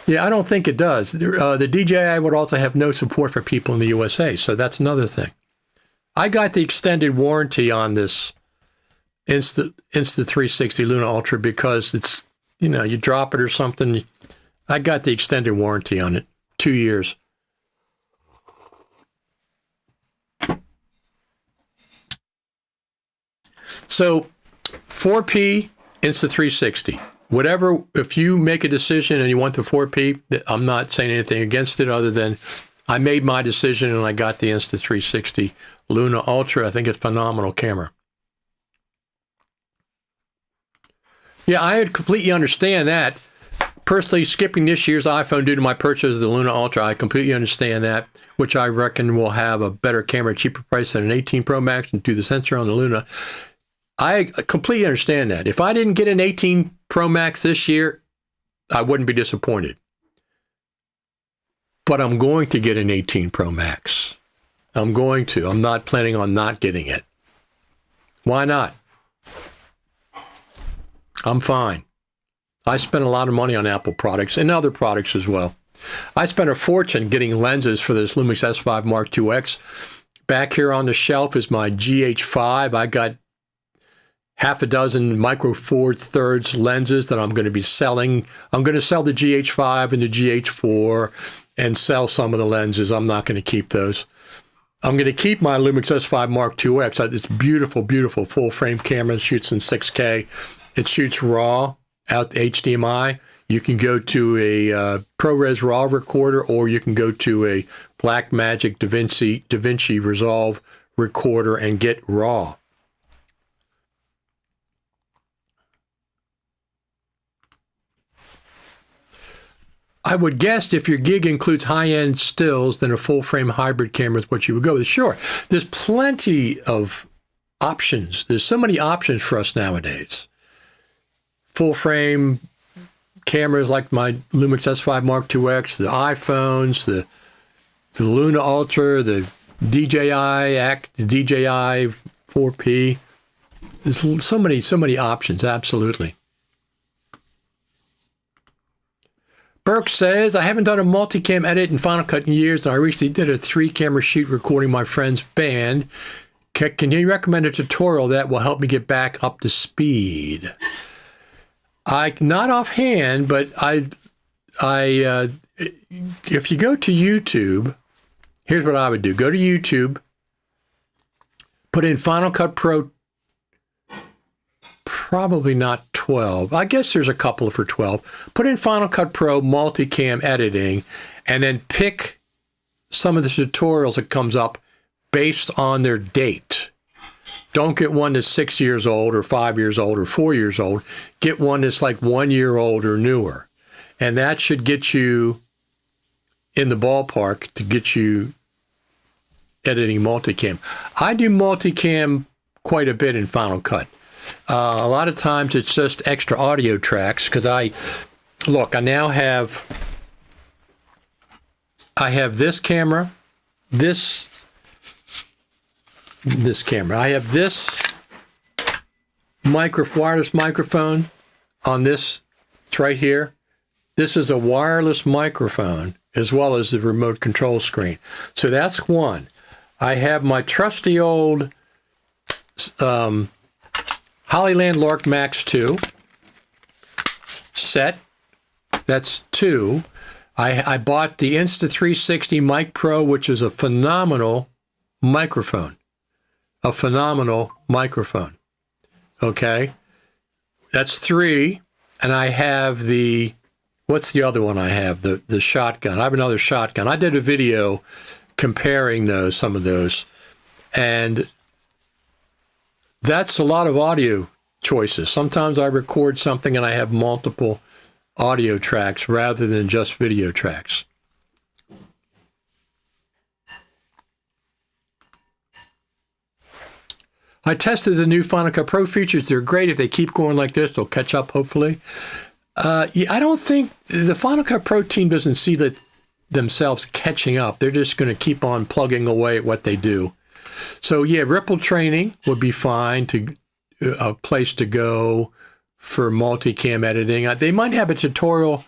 Speaker 1: yeah, I don't think it does. The DJI would also have no support for people in the USA, so that's another thing. I got the extended warranty on this Insta360 Luna Ultra because it's, you know, you drop it or something. I got the extended warranty on it, 2 years. So 4P Insta360. Whatever, if you make a decision and you want the 4P, I'm not saying anything against it other than I made my decision and I got the Insta360 Luna Ultra. I think it's a phenomenal camera. Yeah, I completely understand that. Personally, skipping this year's iPhone due to my purchase of the Luna Ultra, I completely understand that, which I reckon will have a better camera, cheaper price than an 18 Pro Max and do the sensor on the Luna. I completely understand that. If I didn't get an 18 Pro Max this year, I wouldn't be disappointed. But I'm going to get an 18 Pro Max. I'm going to. I'm not planning on not getting it. Why not? I'm fine. I spent a lot of money on Apple products and other products as well. I spent a fortune getting lenses for this Lumix S5 Mark IIX. Back here on the shelf is my GH5. I got half a dozen Micro Four Thirds lenses that I'm going to be selling. I'm going to sell the GH5 and the GH4 and sell some of the lenses. I'm not going to keep those. I'm going to keep my Lumix S5 Mark IIX. It's beautiful, beautiful full frame camera. It shoots in 6K. It shoots RAW out HDMI. You can go to a ProRes RAW recorder, or you can go to a Blackmagic DaVinci Resolve recorder and get RAW. I would guess if your gig includes high-end stills, then a full-frame hybrid camera is what you would go with. Sure, there's plenty of options. There's so many options for us nowadays. Full-frame cameras like my Lumix S5 Mark IIX, the iPhones, the Luna Ultra, the DJI 4P. There's so many options, absolutely. Burke says, I haven't done a multicam edit in Final Cut in years, and I recently did a 3-camera shoot recording my friend's band. Can you recommend a tutorial that will help me get back up to speed? Not offhand, but if you go to YouTube, here's what I would do. Go to YouTube, put in Final Cut Pro, probably not 12. I guess there's a couple for 12. Put in Final Cut Pro multicam editing, and then pick some of the tutorials that comes up based on their date. Don't get one that's 6 years old or 5 years old or 4 years old. Get one that's like 1 year old or newer. And that should get you in the ballpark to get you editing multicam. I do multicam quite a bit in Final Cut. A lot of times it's just extra audio tracks because I now have this camera, this camera. I have this wireless microphone on this. It's right here. This is a wireless microphone as well as the remote control screen. So that's one. I have my trusty old Hollyland Lark Max 2 set. That's 2. I bought the Insta360 Mic Pro, which is a phenomenal microphone. A phenomenal microphone. Okay? That's 3. And I have what's the other one I have? The shotgun. I have another shotgun. I did a video comparing some of those. And that's a lot of audio choices. Sometimes I record something and I have multiple audio tracks rather than just video tracks. I tested the new Final Cut Pro features. They're great. If they keep going like this, they'll catch up, hopefully. Yeah, I don't think the Final Cut Pro team doesn't see themselves catching up. They're just going to keep on plugging away at what they do. So, yeah, Ripple training would be fine, to a place to go for multicam editing. They might have a tutorial.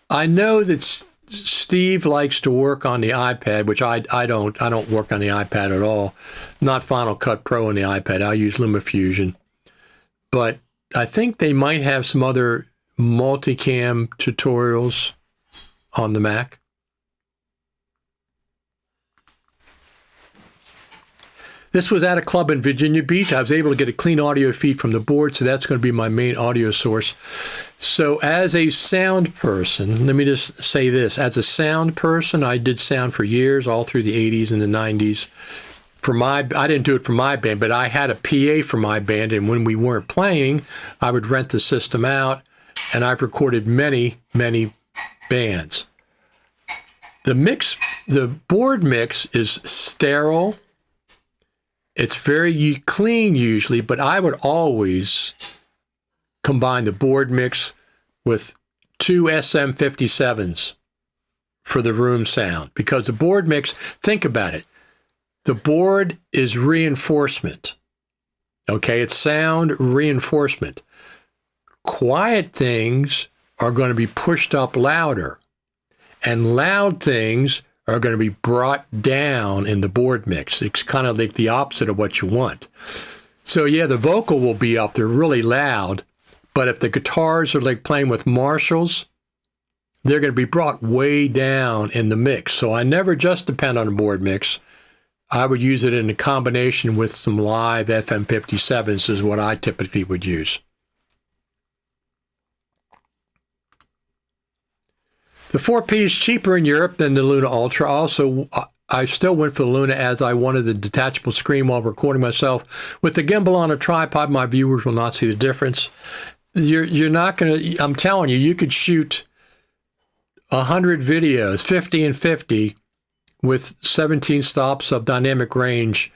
Speaker 1: I know that Steve likes to work on the iPad, which I don't. I don't work on the iPad at all. Not Final Cut Pro on the iPad. I use LumaFusion. But I think they might have some other multicam tutorials on the Mac. This was at a club in Virginia Beach. I was able to get a clean audio feed from the board, so that's going to be my main audio source. So as a sound person, let me just say this. As a sound person, I did sound for years, all through the 80s and the 90s. I didn't do it for my band, but I had a PA for my band, and when we weren't playing, I would rent the system out, and I've recorded many, many bands. The board mix is sterile. It's very clean usually, but I would always combine the board mix with 2 SM57s for the room sound, because the board mix, think about it, the board is reinforcement. Okay, it's sound reinforcement. Quiet things are going to be pushed up louder, and loud things are going to be brought down in the board mix. It's kind of like the opposite of what you want. So yeah, the vocal will be up there really loud, but if the guitars are like playing with Marshalls, they're going to be brought way down in the mix. So I never just depend on a board mix. I would use it in a combination with some live FM57s is what I typically would use. The 4P is cheaper in Europe than the Luna Ultra. Also, I still went for the Luna as I wanted the detachable screen while recording myself. With the gimbal on a tripod, my viewers will not see the difference. You're not going to, I'm telling you, you could shoot 100 videos, 50 and 50, with 17 stops of dynamic range,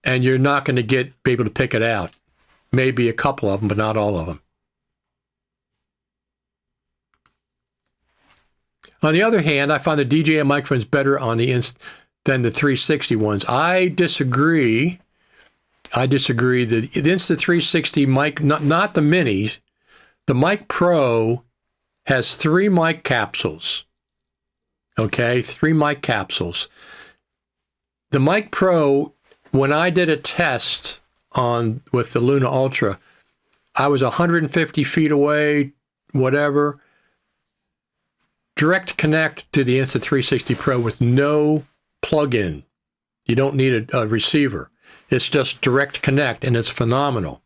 Speaker 1: and you're not going to be able to pick it out. Maybe a couple of them, but not all of them. On the other hand, I find the DJI microphones better than the 360 ones. I disagree. The Insta360 mic, not the minis, the Mic Pro has 3 mic capsules. Okay, 3 mic capsules. The Mic Pro, when I did a test with the Luna Ultra, I was 150 feet away, whatever. Direct connect to the Insta360 Pro with no plug-in. You don't need a receiver. It's just direct connect, and it's phenomenal.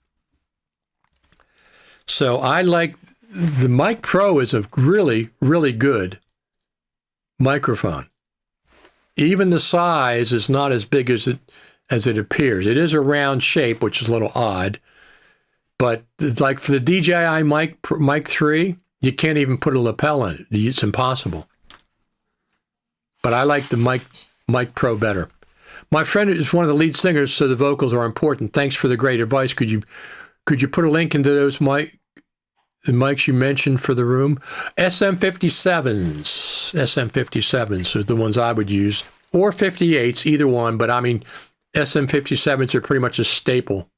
Speaker 1: So I like the Mic Pro is a really, really good microphone. Even the size is not as big as it appears. It is a round shape, which is a little odd. But like for the DJI Mic 3, you can't even put a lapel in it. It's impossible. But I like the Mic Pro better. My friend is one of the lead singers, so the vocals are important. Thanks for the great advice. Could you put a link into those the mics you mentioned for the room? SM57s are the ones I would use, or 58s, either one. But I mean, SM57s are pretty much a staple.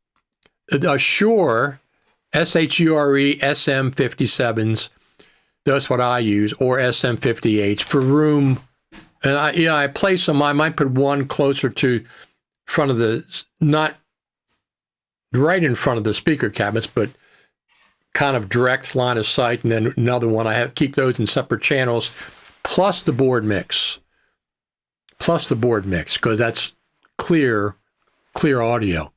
Speaker 1: Shure, SHURE, SM57s, that's what I use, or SM58s for room. And I place them, I might put one closer to front of not right in front of the speaker cabinets, but kind of direct line of sight, and then another one. Keep those in separate channels, plus the board mix, because that's clear audio.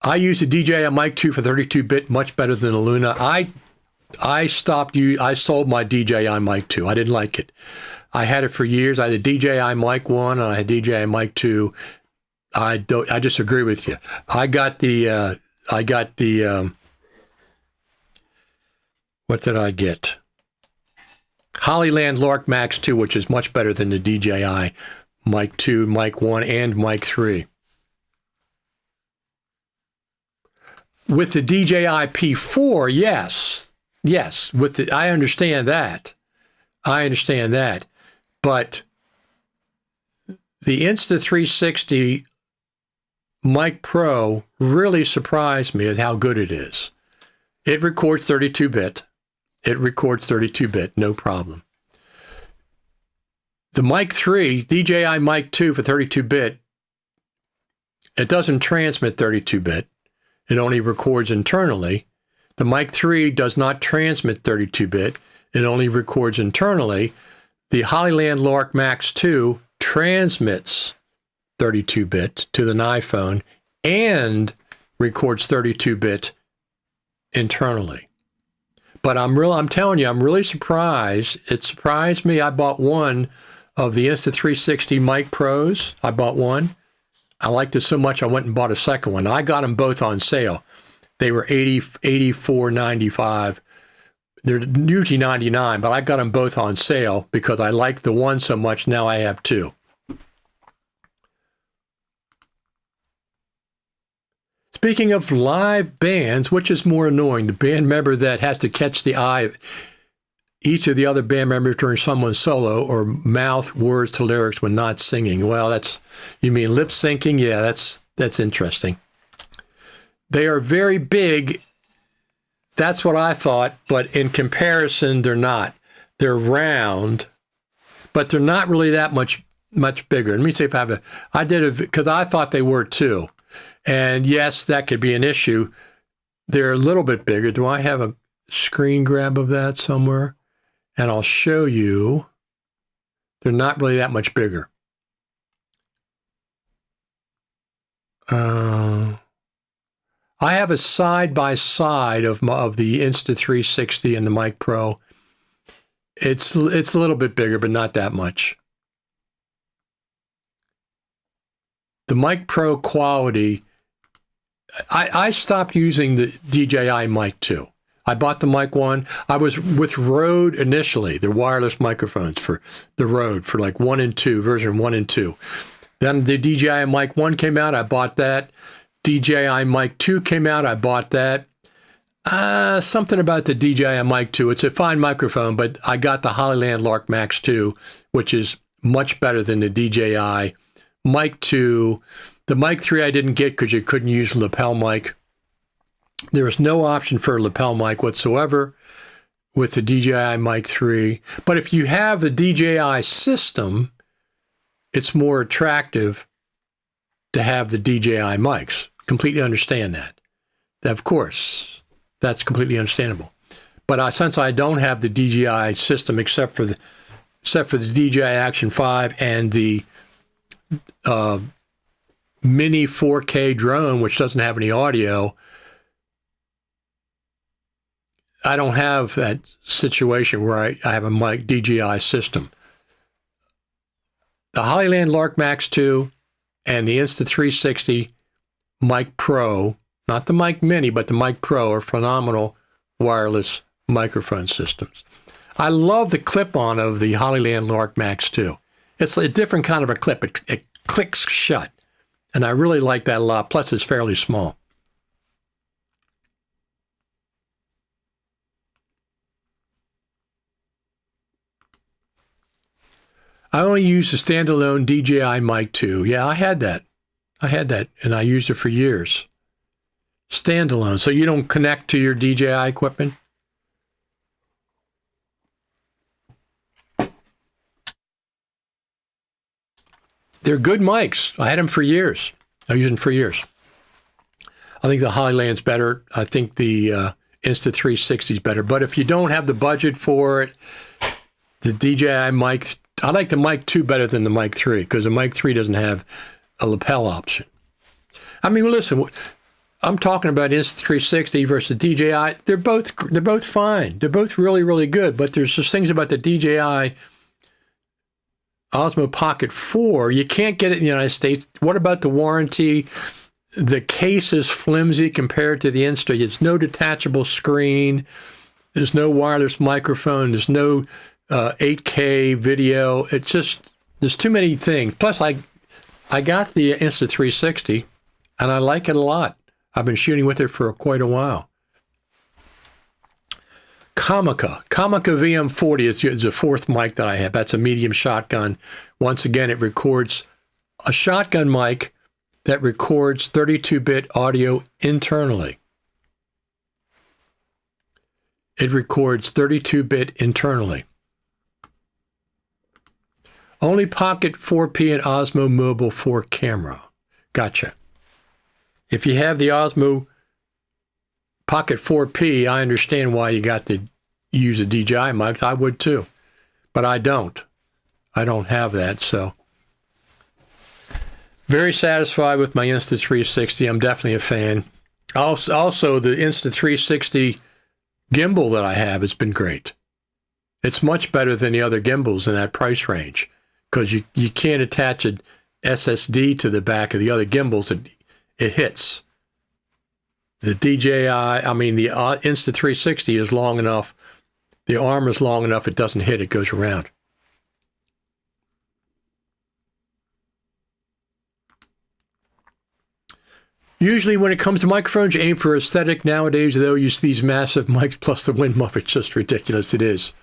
Speaker 1: I use the DJI Mic 2 for 32-bit, much better than the Luna. I sold my DJI Mic 2. I didn't like it. I had it for years. I had the DJI Mic 1 and I had DJI Mic 2. I disagree with you. I got the what did I get? Hollyland Lark Max 2, which is much better than the DJI Mic 2, Mic 1, and Mic 3. With the DJI P4, yes. I understand that. But the Insta360 Mic Pro really surprised me at how good it is. It records 32-bit. No problem. The Mic 3, DJI Mic 2 for 32-bit, it doesn't transmit 32-bit. It only records internally. The Mic 3 does not transmit 32-bit. It only records internally. The Hollyland Lark Max 2 transmits 32-bit to the iPhone and records 32-bit internally. But I'm telling you, I'm really surprised. It surprised me. I bought one of the Insta360 Mic Pros. I bought one. I liked it so much I went and bought a second one. I got them both on sale. They were $84.95. They're usually $99, but I got them both on sale because I liked the one so much. Now I have two. Speaking of live bands, which is more annoying, the band member that has to catch the eye of each of the other band members during someone's solo or mouth words to lyrics when not singing? Well, you mean lip syncing? Yeah, that's interesting. They are very big. That's what I thought, but in comparison, they're not. They're round, but they're not really that much bigger. Let me see if I did it because I thought they were too. And yes, that could be an issue. They're a little bit bigger. Do I have a screen grab of that somewhere? And I'll show you. They're not really that much bigger. I have a side-by-side of the Insta360 and the Mic Pro. It's a little bit bigger, but not that much. The Mic Pro quality, I stopped using the DJI Mic 2. I bought the Mic 1. I was with Rode initially, the wireless microphones for the Rode for like 1 and 2, version 1 and 2. Then the DJI Mic 1 came out. I bought that. DJI Mic 2 came out. I bought that. Something about the DJI Mic 2. It's a fine microphone, but I got the Hollyland Lark Max 2, which is much better than the DJI Mic 2. The Mic 3 I didn't get because you couldn't use lapel mic. There was no option for a lapel mic whatsoever with the DJI Mic 3. But if you have the DJI system, it's more attractive to have the DJI mics. Completely understand that. Of course, that's completely understandable. But since I don't have the DJI system except for the DJI Action 5 and the mini 4K drone, which doesn't have any audio, I don't have that situation where I have a mic DJI system. The Hollyland Lark Max 2 and the Insta360 Mic Pro, not the Mic Mini, but the Mic Pro, are phenomenal wireless microphone systems. I love the clip-on of the Hollyland Lark Max 2. It's a different kind of a clip. It clicks shut, and I really like that a lot. Plus, it's fairly small. I only use the standalone DJI Mic 2. Yeah, I had that, and I used it for years. Standalone, so you don't connect to your DJI equipment? They're good mics. I had them for years. I used them for years. I think the Hollyland's better. I think the Insta360 is better. But if you don't have the budget for it, the DJI mic, I like the Mic 2 better than the Mic 3 because the Mic 3 doesn't have a lapel option. I mean, listen, I'm talking about Insta360 versus DJI. They're both fine. They're both really, really good. But there's just things about the DJI Osmo Pocket 4. You can't get it in the United States. What about the warranty? The case is flimsy compared to the Insta. There's no detachable screen. There's no wireless microphone. There's no 8K video. It's just, there's too many things. Plus, I got the Insta360, and I like it a lot. I've been shooting with it for quite a while. Comica VM40 is a fourth mic that I have. That's a medium shotgun. Once again, it records a shotgun mic that records 32-bit audio internally. It records 32-bit internally. Only Pocket 4P and Osmo Mobile 4 camera. Gotcha. If you have the Osmo Pocket 4P, I understand why you got to use a DJI mic. I would too, but I don't. I don't have that, so. Very satisfied with my Insta360. I'm definitely a fan. Also, the Insta360 gimbal that I have has been great. It's much better than the other gimbals in that price range because you can't attach an SSD to the back of the other gimbals. It hits. The the Insta360 is long enough. The arm is long enough. It doesn't hit. It goes around. Usually when it comes to microphones, you aim for aesthetic. Nowadays, though, you see these massive mics plus the wind muff. It's just ridiculous. It is.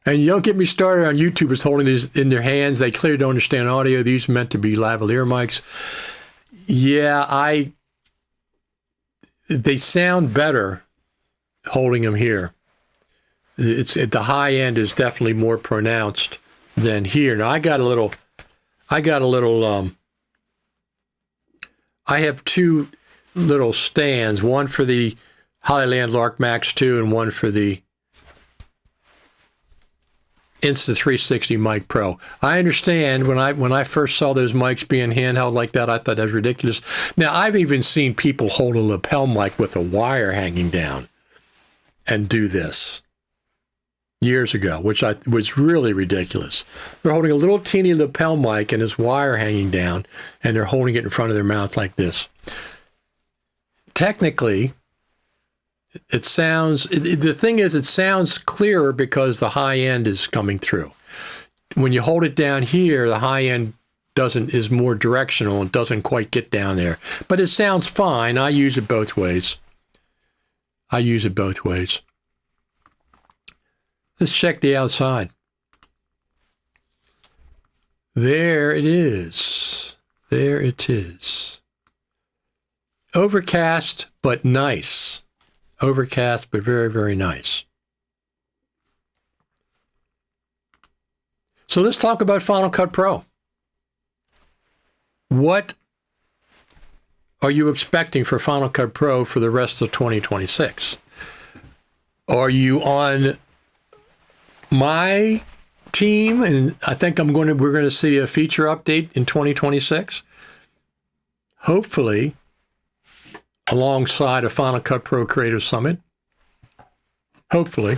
Speaker 1: And you don't get me started on YouTubers holding these in their hands. They clearly don't understand audio. These are meant to be lavalier mics. Yeah, they sound better holding them here. The high end is definitely more pronounced than here. Now I have two little stands, one for the Hollyland Lark Max 2 and one for the Insta360 Mic Pro. I understand when I first saw those mics being handheld like that, I thought that was ridiculous. Now, I've even seen people hold a lapel mic with a wire hanging down and do this years ago, which was really ridiculous. They're holding a little teeny lapel mic and this wire hanging down, and they're holding it in front of their mouth like this. Technically, it sounds clearer because the high end is coming through. When you hold it down here, the high end is more directional and doesn't quite get down there. But it sounds fine. I use it both ways. Let's check the outside. There it is. Overcast, but nice. Overcast, but very, very nice. So let's talk about Final Cut Pro. What are you expecting for Final Cut Pro for the rest of 2026? Are you on my team? And I think we're going to see a feature update in 2026. Hopefully, alongside a Final Cut Pro Creative Summit. Hopefully.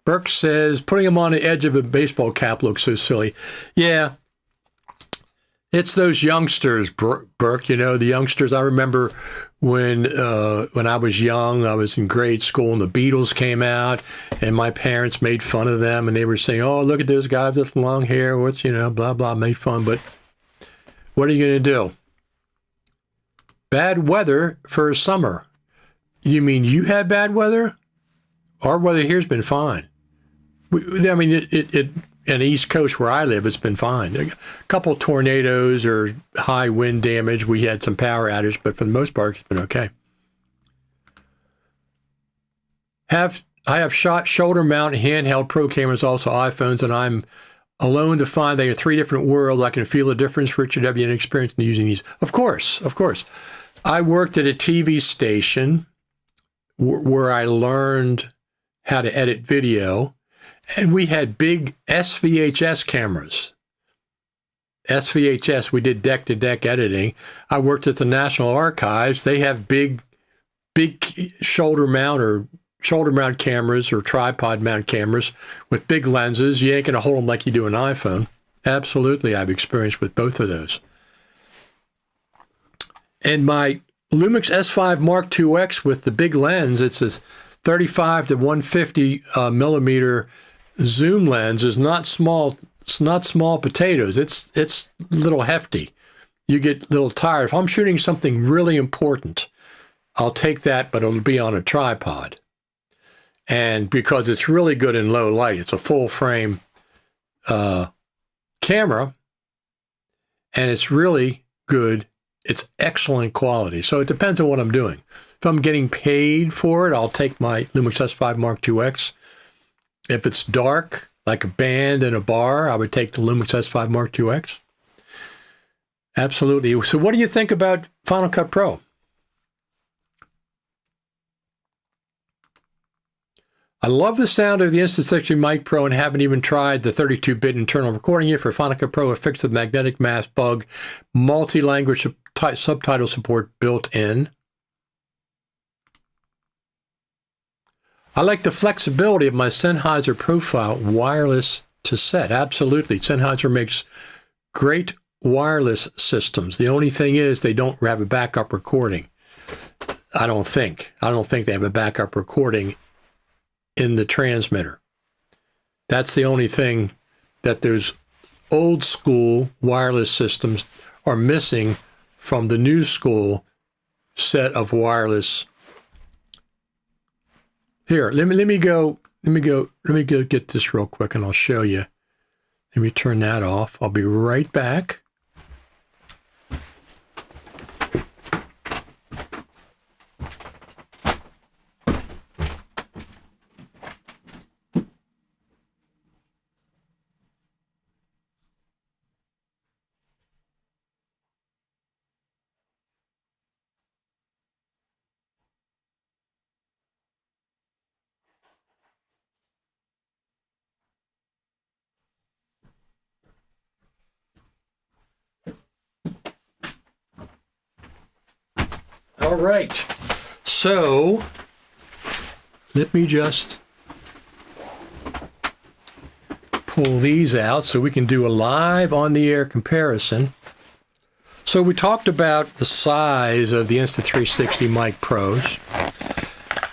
Speaker 1: Burke says, putting him on the edge of a baseball cap looks so silly. Yeah. It's those youngsters, Burke, the youngsters. I remember when I was young, I was in grade school and the Beatles came out and my parents made fun of them and they were saying, oh, look at those guys with long hair, blah, blah, made fun. But what are you going to do? Bad weather for summer. You mean you had bad weather? Our weather here's been fine. In the East Coast where I live, it's been fine. A couple tornadoes or high wind damage. We had some power outage, but for the most part, it's been okay. I have shot shoulder mount handheld pro cameras, also iPhones, and I'm alone to find they are three different worlds. I can feel the difference. Richard, have you any experience in using these? Of course. I worked at a TV station where I learned how to edit video. And we had big SVHS cameras. SVHS, we did deck-to-deck editing. I worked at the National Archives. They have big shoulder mount or shoulder mount cameras or tripod mount cameras with big lenses. You ain't going to hold them like you do an iPhone. Absolutely, I've experienced with both of those. And my Lumix S5 Mark IIX with the big lens, it's a 35 to 150 millimeter zoom lens, is not small. It's not small potatoes. It's a little hefty. You get a little tired. If I'm shooting something really important, I'll take that, but it'll be on a tripod. And because it's really good in low light, it's a full frame camera, and it's really good. It's excellent quality. So it depends on what I'm doing. If I'm getting paid for it, I'll take my Lumix S5 Mark IIX. If it's dark, like a band in a bar, I would take the Lumix S5 Mark IIX. Absolutely. So what do you think about Final Cut Pro? I love the sound of the Insta360 Mic Pro and haven't even tried the 32-bit internal recording yet. For Final Cut Pro, it fixed the magnetic mask bug, multi-language subtitle support built in. I like the flexibility of my Sennheiser profile wireless to set. Absolutely. Sennheiser makes great wireless systems. The only thing is they don't have a backup recording. I don't think they have a backup recording in the transmitter. That's the only thing that those old school wireless systems are missing from the new school set of wireless. Here, let me go get this real quick and I'll show you. Let me turn that off. I'll be right back. All right, so let me just pull these out so we can do a live on-the-air comparison. So we talked about the size of the Insta360 Mic Pros.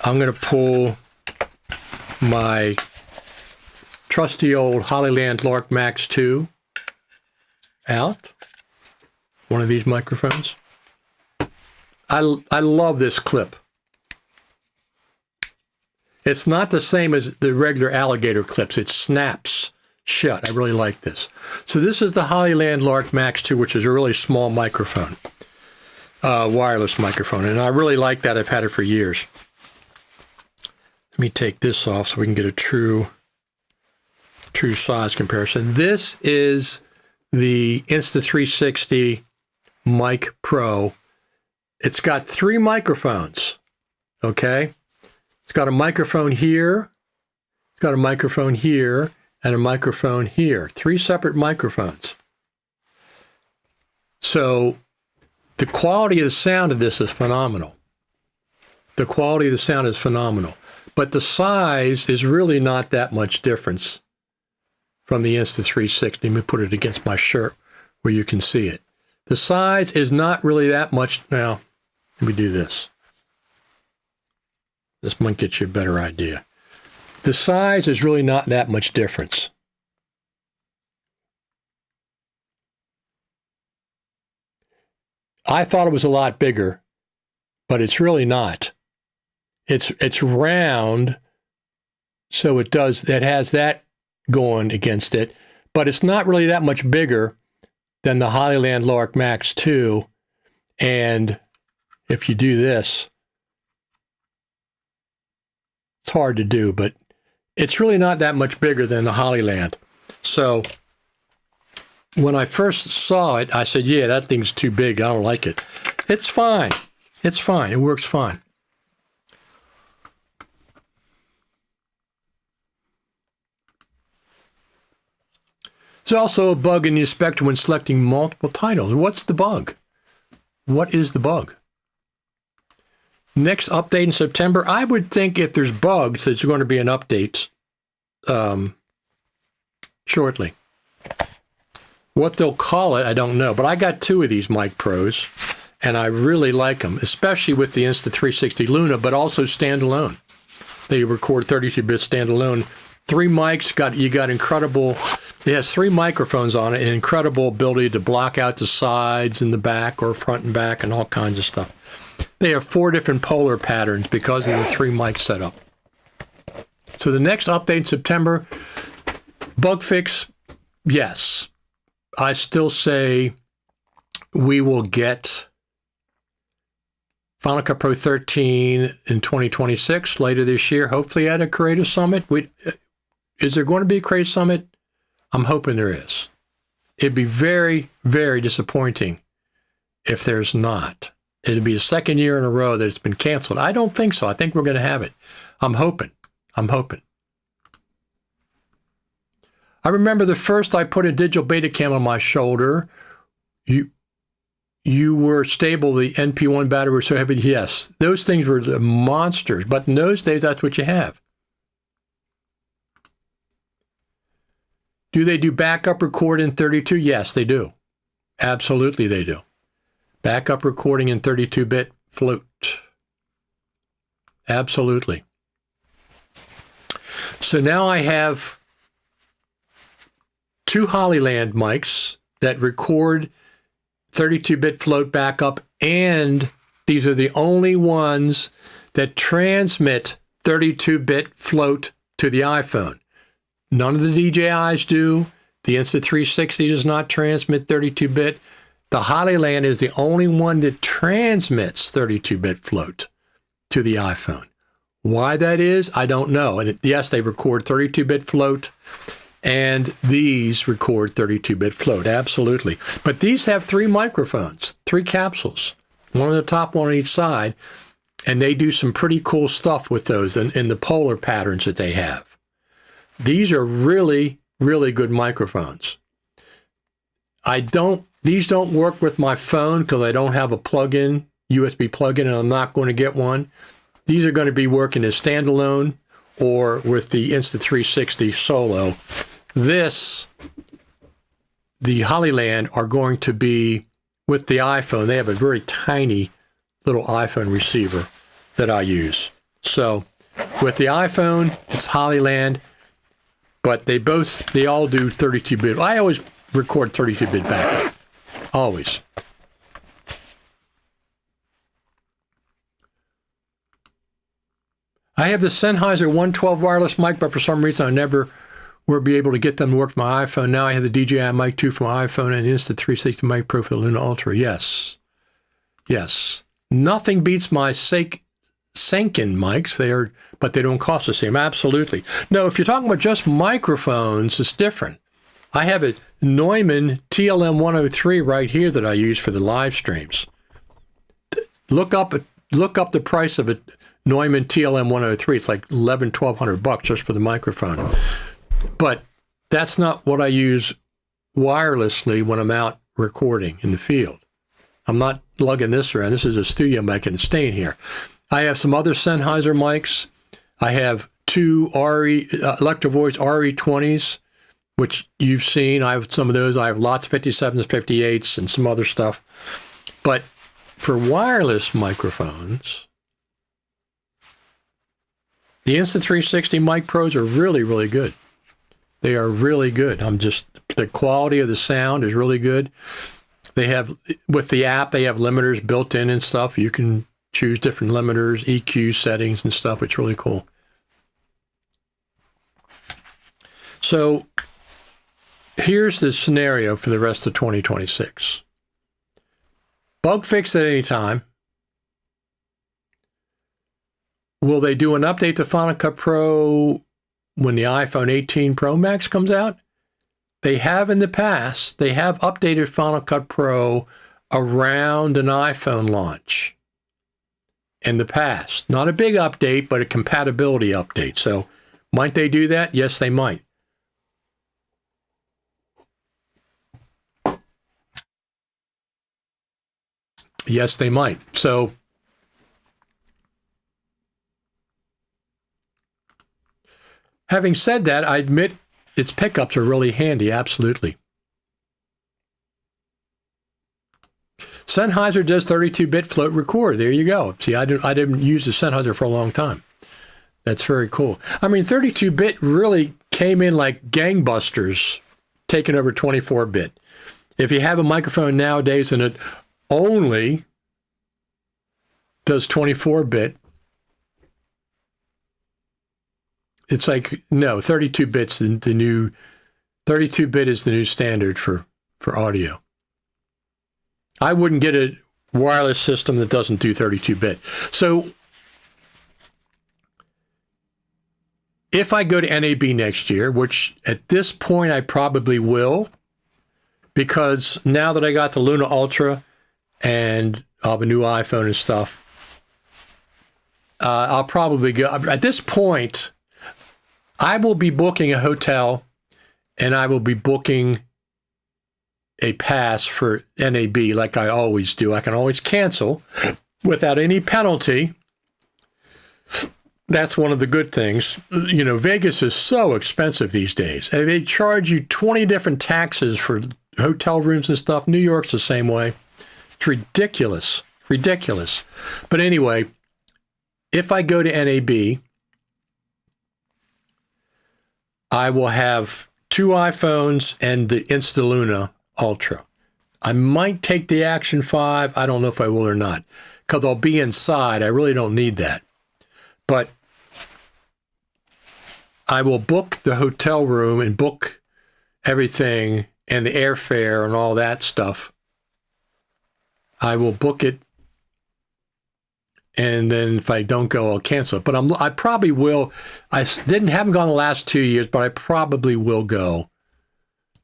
Speaker 1: I'm going to pull my trusty old Hollyland Lark Max 2 out, one of these microphones. I love this clip. It's not the same as the regular alligator clips. It snaps shut. I really like this. So this is the Hollyland Lark Max 2, which is a really small microphone, wireless microphone. And I really like that. I've had it for years. Let me take this off so we can get a true size comparison. This is the Insta360 Mic Pro. It's got 3 microphones, okay? It's got a microphone here, it's got a microphone here, and a microphone here. 3 separate microphones. So the quality of the sound of this is phenomenal. The quality of the sound is phenomenal. But the size is really not that much difference from the Insta360. Let me put it against my shirt where you can see it. The size is not really that much. Now, let me do this. This might get you a better idea. The size is really not that much difference. I thought it was a lot bigger, but it's really not. It's round, so it has that going against it, but it's not really that much bigger than the Hollyland Lark Max 2. And if you do this, it's hard to do, but it's really not that much bigger than the Hollyland. So when I first saw it, I said, yeah, that thing's too big. I don't like it. It's fine. It's fine. It works fine. There's also a bug in the inspector when selecting multiple titles. What's the bug? What is the bug? Next update in September, I would think if there's bugs, there's going to be an update shortly. What they'll call it, I don't know. But I got 2 of these Mic Pros, and I really like them, especially with the Insta360 Luna, but also standalone. They record 32-bit standalone. 3 mics, you got incredible. It has 3 microphones on it, and incredible ability to block out the sides and the back, or front and back, and all kinds of stuff. They have 4 different polar patterns because of the 3 mic setup. So the next update in September, bug fix, yes. I still say we will get Final Cut Pro 13 in 2026, later this year, hopefully at a Creative Summit. Is there going to be a Creative Summit? I'm hoping there is. It'd be very, very disappointing if there's not. It'd be the second year in a row that it's been canceled. I don't think so. I think we're going to have it. I'm hoping. I remember the first I put a digital beta cam on my shoulder, you were stable, the NP1 battery was so heavy. Yes, those things were the monsters, but in those days, that's what you have. Do they do backup recording in 32? Yes, they do. Absolutely, they do. Backup recording in 32-bit float. Absolutely. So now I have 2 Hollyland mics that record 32-bit float backup, and these are the only ones that transmit 32-bit float to the iPhone. None of the DJIs do. The Insta360 does not transmit 32-bit. The Hollyland is the only one that transmits 32-bit float to the iPhone. Why that is, I don't know. And yes, they record 32-bit float, and these record 32-bit float, absolutely. But these have 3 microphones, 3 capsules, one on the top, one on each side, and they do some pretty cool stuff with those in the polar patterns that they have. These are really, really good microphones. These don't work with my phone because I don't have a plug-in, USB plug-in, and I'm not going to get one. These are going to be working as standalone or with the Insta360 Solo. The Hollyland are going to be with the iPhone. They have a very tiny little iPhone receiver that I use. So with the iPhone, it's Hollyland, but they all do 32-bit. I always record 32-bit backup. Always. I have the Sennheiser 112 wireless mic, but for some reason I never will be able to get them to work with my iPhone. Now I have the DJI Mic 2 from my iPhone and Insta360 Mic Pro for the Luna Ultra. Yes. Nothing beats my Sanken mics. But they don't cost the same. Absolutely. No, if you're talking about just microphones, it's different. I have a Neumann TLM 103 right here that I use for the live streams. Look up the price of a Neumann TLM 103. It's like $1,100-$1,200 just for the microphone. But that's not what I use wirelessly when I'm out recording in the field. I'm not lugging this around. This is a studio mic and it's staying here. I have some other Sennheiser mics. I have 2 Electro Voice RE20s, which you've seen. I have some of those. I have lots of 57s, 58s, and some other stuff. But for wireless microphones, the Insta360 Mic Pros are really, really good. They are really good. The quality of the sound is really good. They have, with the app, they have limiters built in and stuff. You can choose different limiters, EQ settings and stuff. It's really cool. So here's the scenario for the rest of 2026. Bug fix at any time. Will they do an update to Final Cut Pro when the iPhone 18 Pro Max comes out? They have in the past. They have updated Final Cut Pro around an iPhone launch in the past. Not a big update, but a compatibility update. So might they do that? Yes, they might. Yes, they might. So Having said that, I admit its pickups are really handy, absolutely. Sennheiser does 32-bit float record. There you go. See, I didn't use the Sennheiser for a long time. That's very cool. I mean, 32-bit really came in like gangbusters, taking over 24-bit. If you have a microphone nowadays and it only does 24-bit, it's like, no, 32-bit's the new, 32-bit is the new standard for audio. I wouldn't get a wireless system that doesn't do 32-bit. So if I go to NAB next year, which at this point I probably will, because now that I got the Luna Ultra and I'll have a new iPhone and stuff, I'll probably go. At this point, I will be booking a hotel and I will be booking a pass for NAB like I always do. I can always cancel without any penalty. That's one of the good things. You know, Vegas is so expensive these days. And they charge you 20 different taxes for hotel rooms and stuff. New York's the same way. It's ridiculous. Ridiculous. But anyway, if I go to NAB, I will have 2 iPhones and the Instaluna Ultra. I might take the Action 5. I don't know if I will or not, because I'll be inside. I really don't need that. But I will book the hotel room and book everything and the airfare and all that stuff. I will book it. And then if I don't go, I'll cancel it. But I probably will. Haven't gone the last 2 years, but I probably will go.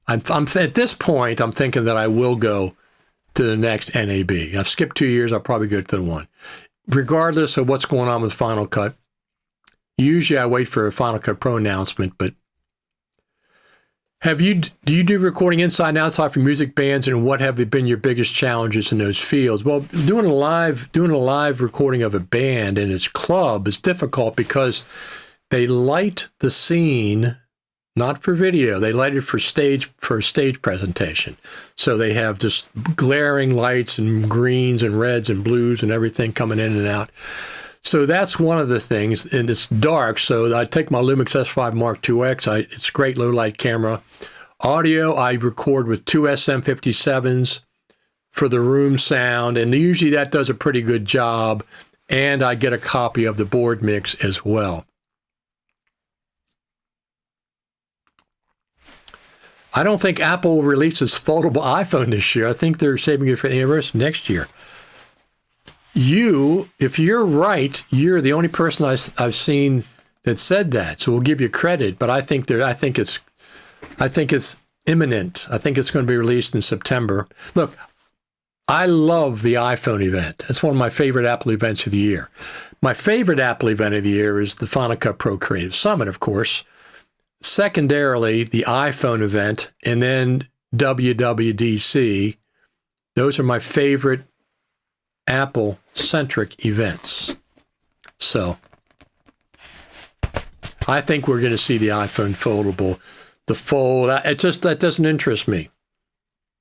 Speaker 1: I'm at this point, I'm thinking that I will go to the next NAB. I've skipped 2 years. I'll probably go to the one. Regardless of what's going on with Final Cut. Usually I wait for a Final Cut Pro announcement, but do you do recording inside and outside for music bands, and what have been your biggest challenges in those fields? Well, doing a live recording of a band in its club is difficult because they light the scene not for video. They light it for a stage presentation. So they have just glaring lights and greens and reds and blues and everything coming in and out. So that's one of the things, and it's dark. So I take my Lumix S5 Mark IIX. It's a great low light camera. Audio, I record with 2 SM57s for the room sound, and usually that does a pretty good job. And I get a copy of the board mix as well. I don't think Apple releases foldable iPhone this year. I think they're saving it for the anniversary next year. If you're right, you're the only person I've seen that said that. So we'll give you credit, but I think it's imminent. I think it's going to be released in September. Look, I love the iPhone event. It's one of my favorite Apple events of the year. My favorite Apple event of the year is the Final Cut Pro Creative Summit, of course. Secondarily, the iPhone event, and then WWDC. Those are my favorite Apple-centric events. So I think we're going to see the iPhone foldable. The fold, that doesn't interest me.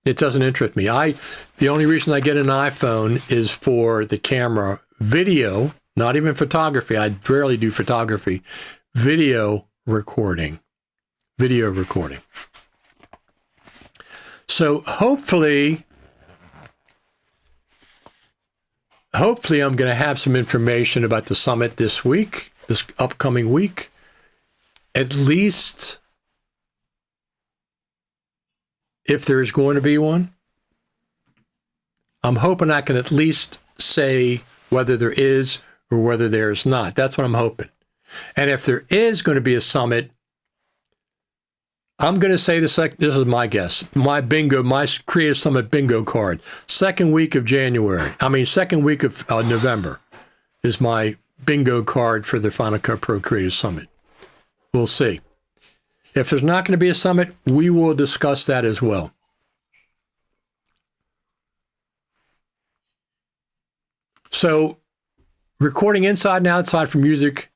Speaker 1: It doesn't interest me. The only reason I get an iPhone is for the camera video, not even photography. I rarely do photography. Video recording. So hopefully I'm going to have some information about the summit this upcoming week. At least if there is going to be one. I'm hoping I can at least say whether there is or whether there is not. That's what I'm hoping. And if there is going to be a summit, I'm going to say this is my guess. My Creative Summit bingo card. Second week of November is my bingo card for the Final Cut Pro Creative Summit. We'll see. If there's not going to be a summit, we will discuss that as well. So, recording inside and outside for music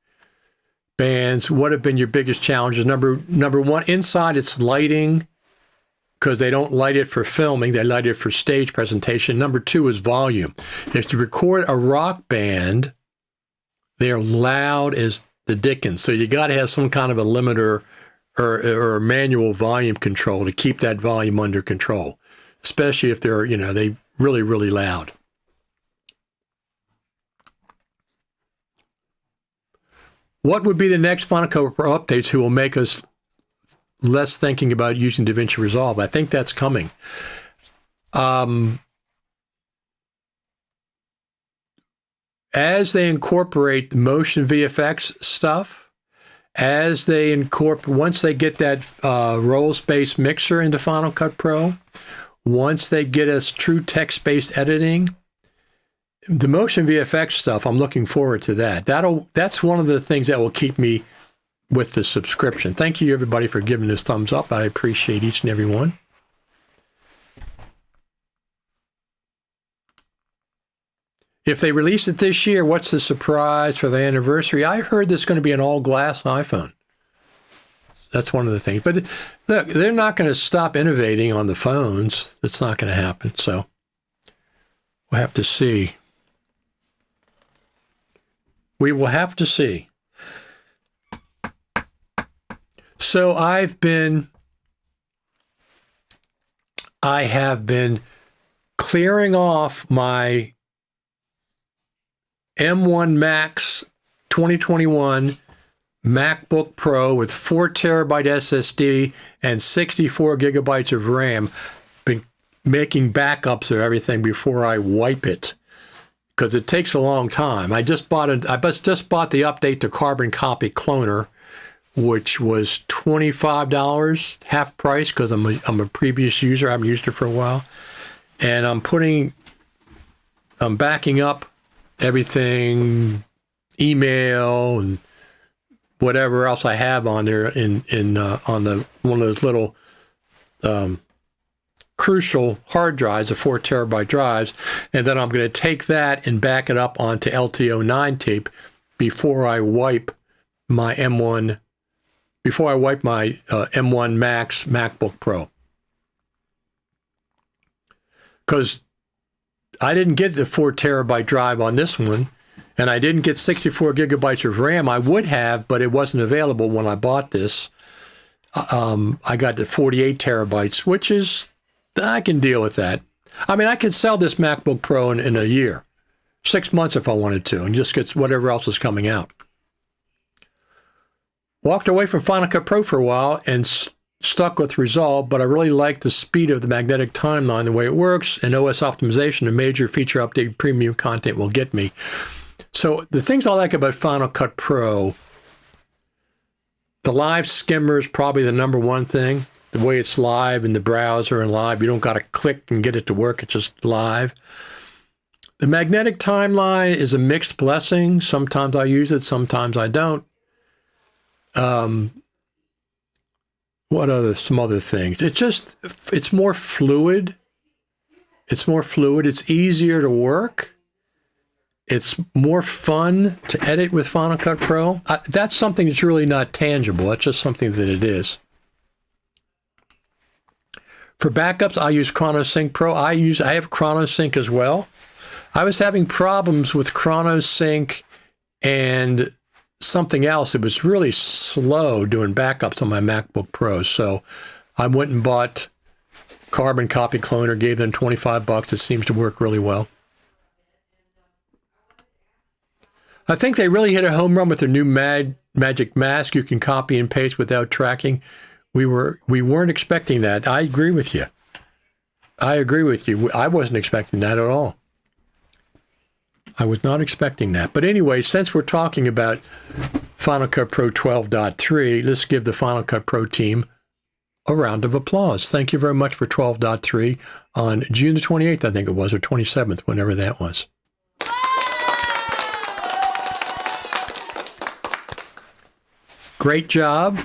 Speaker 1: bands, what have been your biggest challenges? Number one, inside it's lighting, because they don't light it for filming, they light it for stage presentation. Number two is volume. If you record a rock band, they're loud as the dickens. So you got to have some kind of a limiter or a manual volume control to keep that volume under control, especially if they're, they really, really loud. What would be the next Final Cut Pro updates who will make us less thinking about using DaVinci Resolve? I think that's coming. As they incorporate the motion VFX stuff, once they get that role space mixer into Final Cut Pro, once they get us true text-based editing, the motion VFX stuff, I'm looking forward to that. That's one of the things that will keep me with the subscription. Thank you, everybody, for giving us thumbs up. I appreciate each and every one. If they release it this year, what's the surprise for the anniversary? I heard there's going to be an all-glass iPhone. That's one of the things. But look, they're not going to stop innovating on the phones. That's not going to happen. So we'll have to see. We will have to see. So I have been clearing off my M1 Max 2021 MacBook Pro with 4 terabyte SSD and 64 gigabytes of RAM. Been making backups of everything before I wipe it, because it takes a long time. I just bought the update to Carbon Copy Cloner, which was $25, half price, because I'm a previous user. I haven't used it for a while. And I'm backing up everything, email and whatever else I have on there on one of those little crucial hard drives, the 4 terabyte drives, and then I'm going to take that and back it up onto LTO9 tape before I wipe my M1 Max MacBook Pro. Because I didn't get the 4 terabyte drive on this one, and I didn't get 64 gigabytes of RAM. I would have, but it wasn't available when I bought this. I got the 48 terabytes, which is, I can deal with that. I mean, I could sell this MacBook Pro in a year, 6 months if I wanted to, and just get whatever else is coming out. Walked away from Final Cut Pro for a while and stuck with Resolve, but I really like the speed of the magnetic timeline, the way it works, and OS optimization, a major feature update, premium content will get me. So the things I like about Final Cut Pro, the live skimmer is probably the number one thing. The way it's live in the browser and live, you don't got to click and get it to work. It's just live. The magnetic timeline is a mixed blessing. Sometimes I use it, sometimes I don't. Some other things? It's more fluid. It's more fluid. It's easier to work. It's more fun to edit with Final Cut Pro. That's something that's really not tangible. That's just something that it is. For backups, I use ChronoSync Pro. I have ChronoSync as well. I was having problems with ChronoSync and something else. It was really slow doing backups on my MacBook Pro. So I went and bought Carbon Copy Cloner, gave them $25. It seems to work really well. I think they really hit a home run with their new Magic Mask. You can copy and paste without tracking. We weren't expecting that. I agree with you. I wasn't expecting that at all. I was not expecting that. But anyway, since we're talking about Final Cut Pro 12.3, let's give the Final Cut Pro team a round of applause. Thank you very much for 12.3 on June the 28th, I think it was, or 27th, whenever that was. Great job.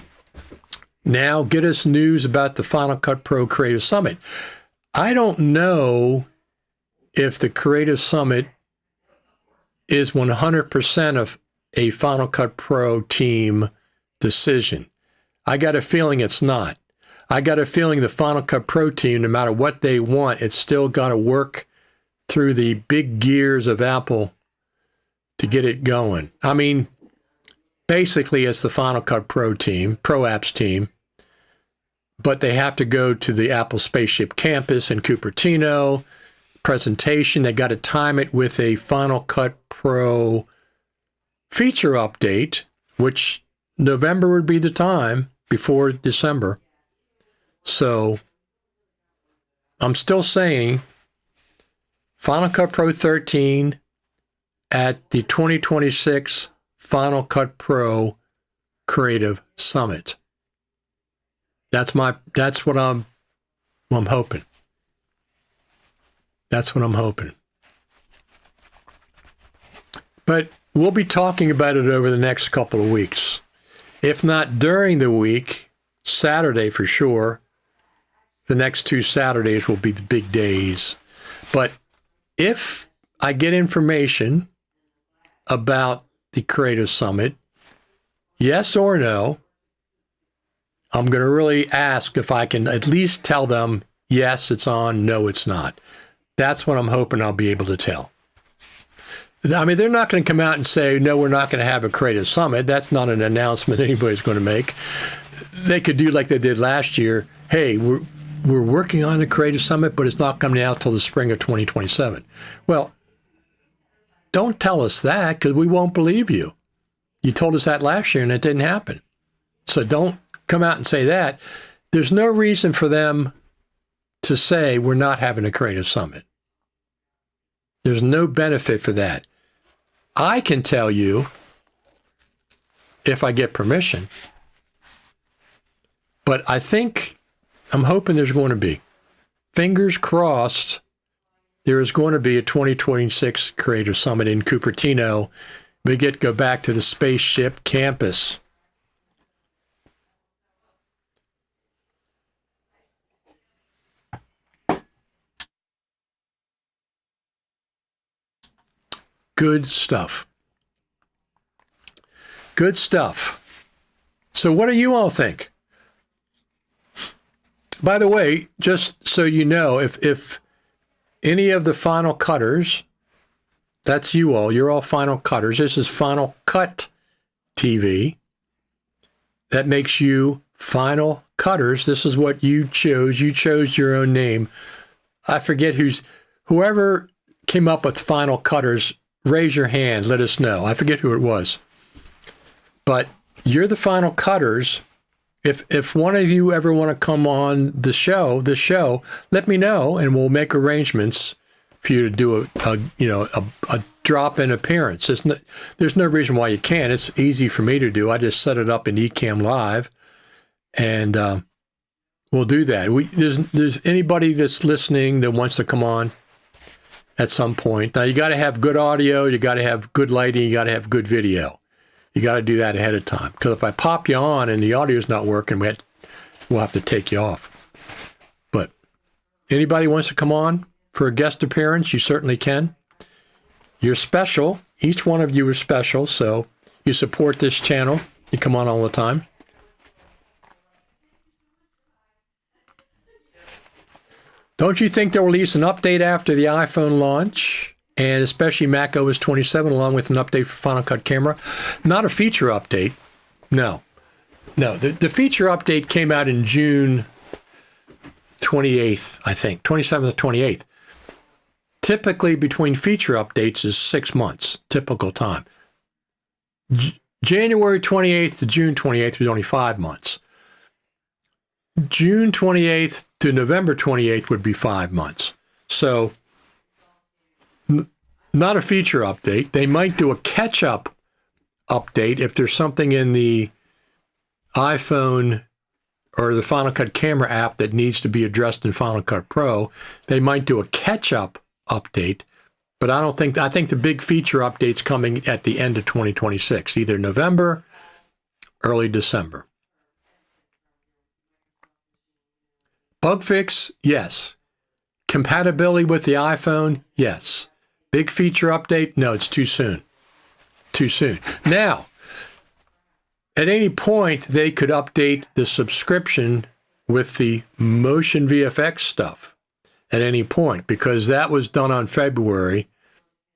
Speaker 1: Now get us news about the Final Cut Pro Creative Summit. I don't know if the Creative Summit is 100% of a Final Cut Pro team decision. I got a feeling it's not. I got a feeling the Final Cut Pro team, no matter what they want, it's still got to work through the big gears of Apple to get it going. I mean, basically it's the Final Cut Pro team, Pro Apps team, but they have to go to the Apple Spaceship Campus in Cupertino presentation. They got to time it with a Final Cut Pro feature update, which November would be the time before December. So I'm still saying Final Cut Pro 13 at the 2026 Final Cut Pro Creative Summit. That's what I'm hoping. That's what I'm hoping. But we'll be talking about it over the next couple of weeks. If not during the week, Saturday for sure. The next 2 Saturdays will be the big days. But if I get information about the Creative Summit, yes or no, I'm going to really ask if I can at least tell them, yes, it's on, no, it's not. That's what I'm hoping I'll be able to tell. I mean, they're not going to come out and say, no, we're not going to have a Creative Summit. That's not an announcement anybody's going to make. They could do like they did last year. Hey, we're working on the Creative Summit, but it's not coming out till the spring of 2027. Well, don't tell us that because we won't believe you. You told us that last year and it didn't happen. So don't come out and say that. There's no reason for them to say we're not having a Creative Summit. There's no benefit for that. I can tell you if I get permission, but I'm hoping there's going to be. Fingers crossed, there is going to be a 2026 Creative Summit in Cupertino. We get to go back to the Spaceship Campus. Good stuff. Good stuff. So what do you all think? By the way, just so you know, if any of the Final Cutters, that's you all, you're all Final Cutters. This is Final Cut TV. That makes you Final Cutters. This is what you chose. You chose your own name. I forget whoever came up with Final Cutters. Raise your hand. Let us know. I forget who it was. But you're the Final Cutters. If one of you ever want to come on the show, let me know and we'll make arrangements for you to do a drop-in appearance. There's no reason why you can't. It's easy for me to do. I just set it up in Ecamm Live, and we'll do that. There's anybody that's listening that wants to come on at some point. Now, you got to have good audio, you got to have good lighting, you got to have good video. You got to do that ahead of time. Because if I pop you on and the audio's not working, we'll have to take you off. But anybody wants to come on for a guest appearance, you certainly can. You're special. Each one of you is special, so you support this channel. You come on all the time. Don't you think they'll release an update after the iPhone launch, and especially Mac OS 27, along with an update for Final Cut Camera? Not a feature update. No. The feature update came out in June 28th, I think, 27th or 28th. Typically, between feature updates is 6 months, typical time. January 28th to June 28th was only 5 months. June 28th to November 28th would be 5 months. So, not a feature update. They might do a catch-up update if there's something in the iPhone or the Final Cut Camera app that needs to be addressed in Final Cut Pro. They might do a catch-up update, but I think the big feature update's coming at the end of 2026, either November, early December. Bug fix, yes. Compatibility with the iPhone, yes. Big feature update, no, it's too soon. too soon. Now, at any point, they could update the subscription with the motion VFX stuff at any point, because that was done on February.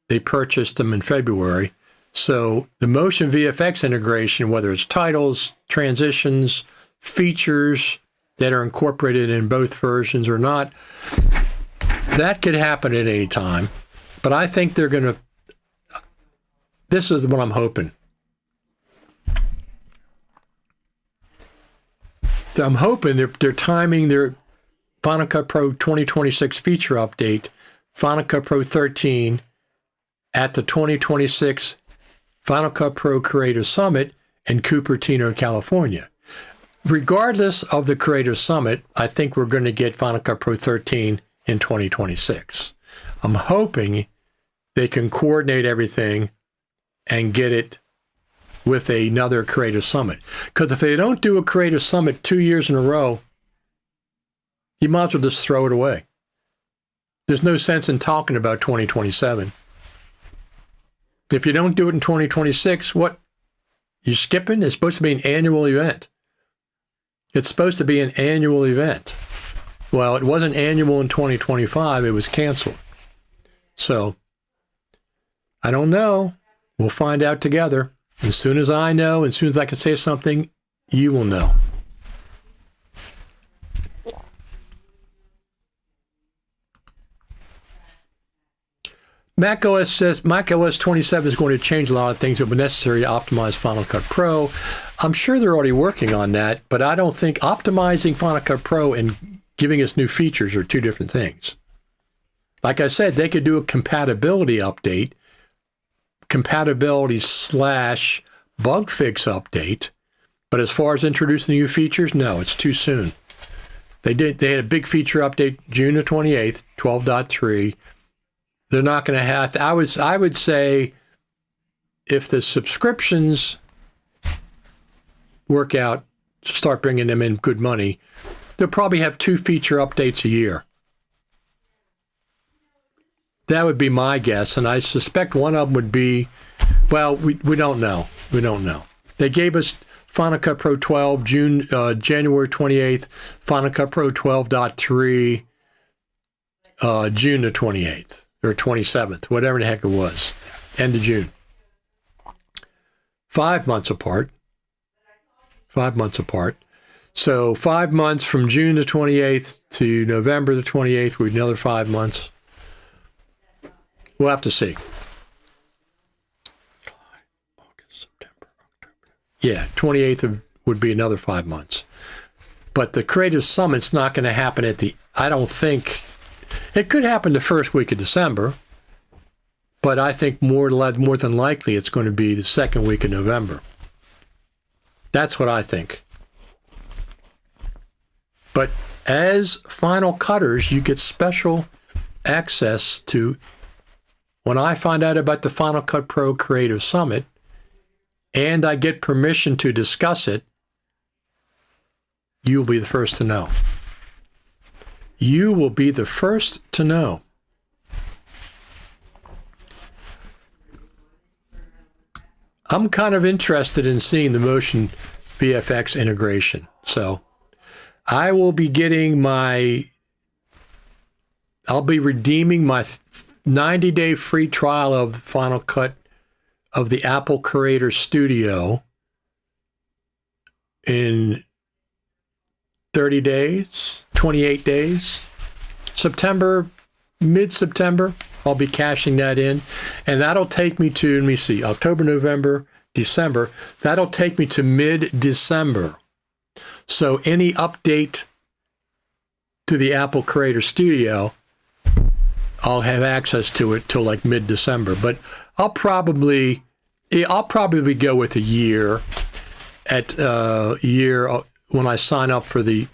Speaker 1: They purchased them in February. So the motion VFX integration, whether it's titles, transitions, features that are incorporated in both versions or not, that could happen at any time. But I think they're going to, this is what I'm hoping. I'm hoping they're timing their Final Cut Pro 2026 feature update, Final Cut Pro 13, at the 2026 Final Cut Pro Creator Summit in Cupertino, California. Regardless of the Creator Summit, I think we're going to get Final Cut Pro 13 in 2026. I'm hoping they can coordinate everything and get it with another Creator Summit. Because if they don't do a Creator Summit 2 years in a row, you might as well just throw it away. There's no sense in talking about 2027. If you don't do it in 2026, what? You're skipping? It's supposed to be an annual event. It's supposed to be an annual event. Well, it wasn't annual in 2025. It was canceled. So, I don't know. We'll find out together. As soon as I know, as soon as I can say something, you will know. macOS says macOS 27 is going to change a lot of things that were necessary to optimize Final Cut Pro. I'm sure they're already working on that, but I don't think optimizing Final Cut Pro and giving us new features are two different things. Like I said, they could do a compatibility update, compatibility / bug fix update, but as far as introducing new features, no, it's too soon. They had a big feature update June the 28th, 12.3. They're not going to have to, I would say if the subscriptions work out, start bringing them in good money, they'll probably have 2 feature updates a year. That would be my guess, and I suspect one of them would be, well, we don't know. We don't know. They gave us Final Cut Pro 12, January 28th, Final Cut Pro 12.3, June the 28th, or 27th, whatever the heck it was, end of June. 5 months apart. 5 months apart. So 5 months from June the 28th to November the 28th would be another 5 months. We'll have to see. August, September, October. Yeah, 28th would be another 5 months. But the Creative Summit's not going to happen I don't think, it could happen the first week of December, but I think more than likely it's going to be the second week of November. That's what I think. But as Final Cutters, you get special access to, when I find out about the Final Cut Pro Creative Summit, and I get permission to discuss it, you'll be the first to know. You will be the first to know. I'm kind of interested in seeing the motion VFX integration. So I will be I'll be redeeming my 90-day free trial of Final Cut of the Apple Creator Studio in 30 days, 28 days. Mid-September, I'll be cashing that in. And that'll take me to, let me see, October, November, December. That'll take me to mid-December. So any update to the Apple Creator Studio, I'll have access to it till like mid-December. But I'll probably go with a year when I sign up for the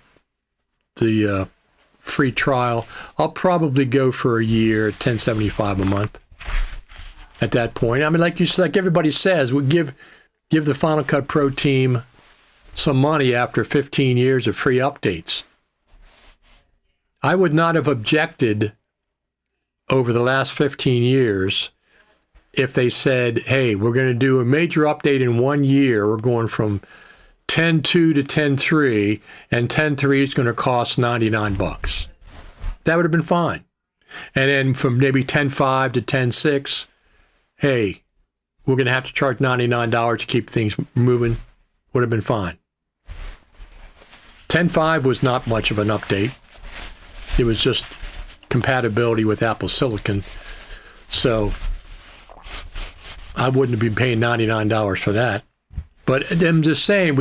Speaker 1: free trial. I'll probably go for a year at $10.75 a month. At that point, I mean, like everybody says, we give the Final Cut Pro team some money after 15 years of free updates. I would not have objected over the last 15 years if they said, hey, we're going to do a major update in 1 year. We're going from 10.2 to 10.3, and 10.3 is going to cost $99. That would have been fine. And then from maybe 10.5 to 10.6, hey, we're going to have to charge $99 to keep things moving. Would have been fine. 10.5 was not much of an update. It was just compatibility with Apple Silicon. So I wouldn't have been paying $99 for that. But I'm just saying,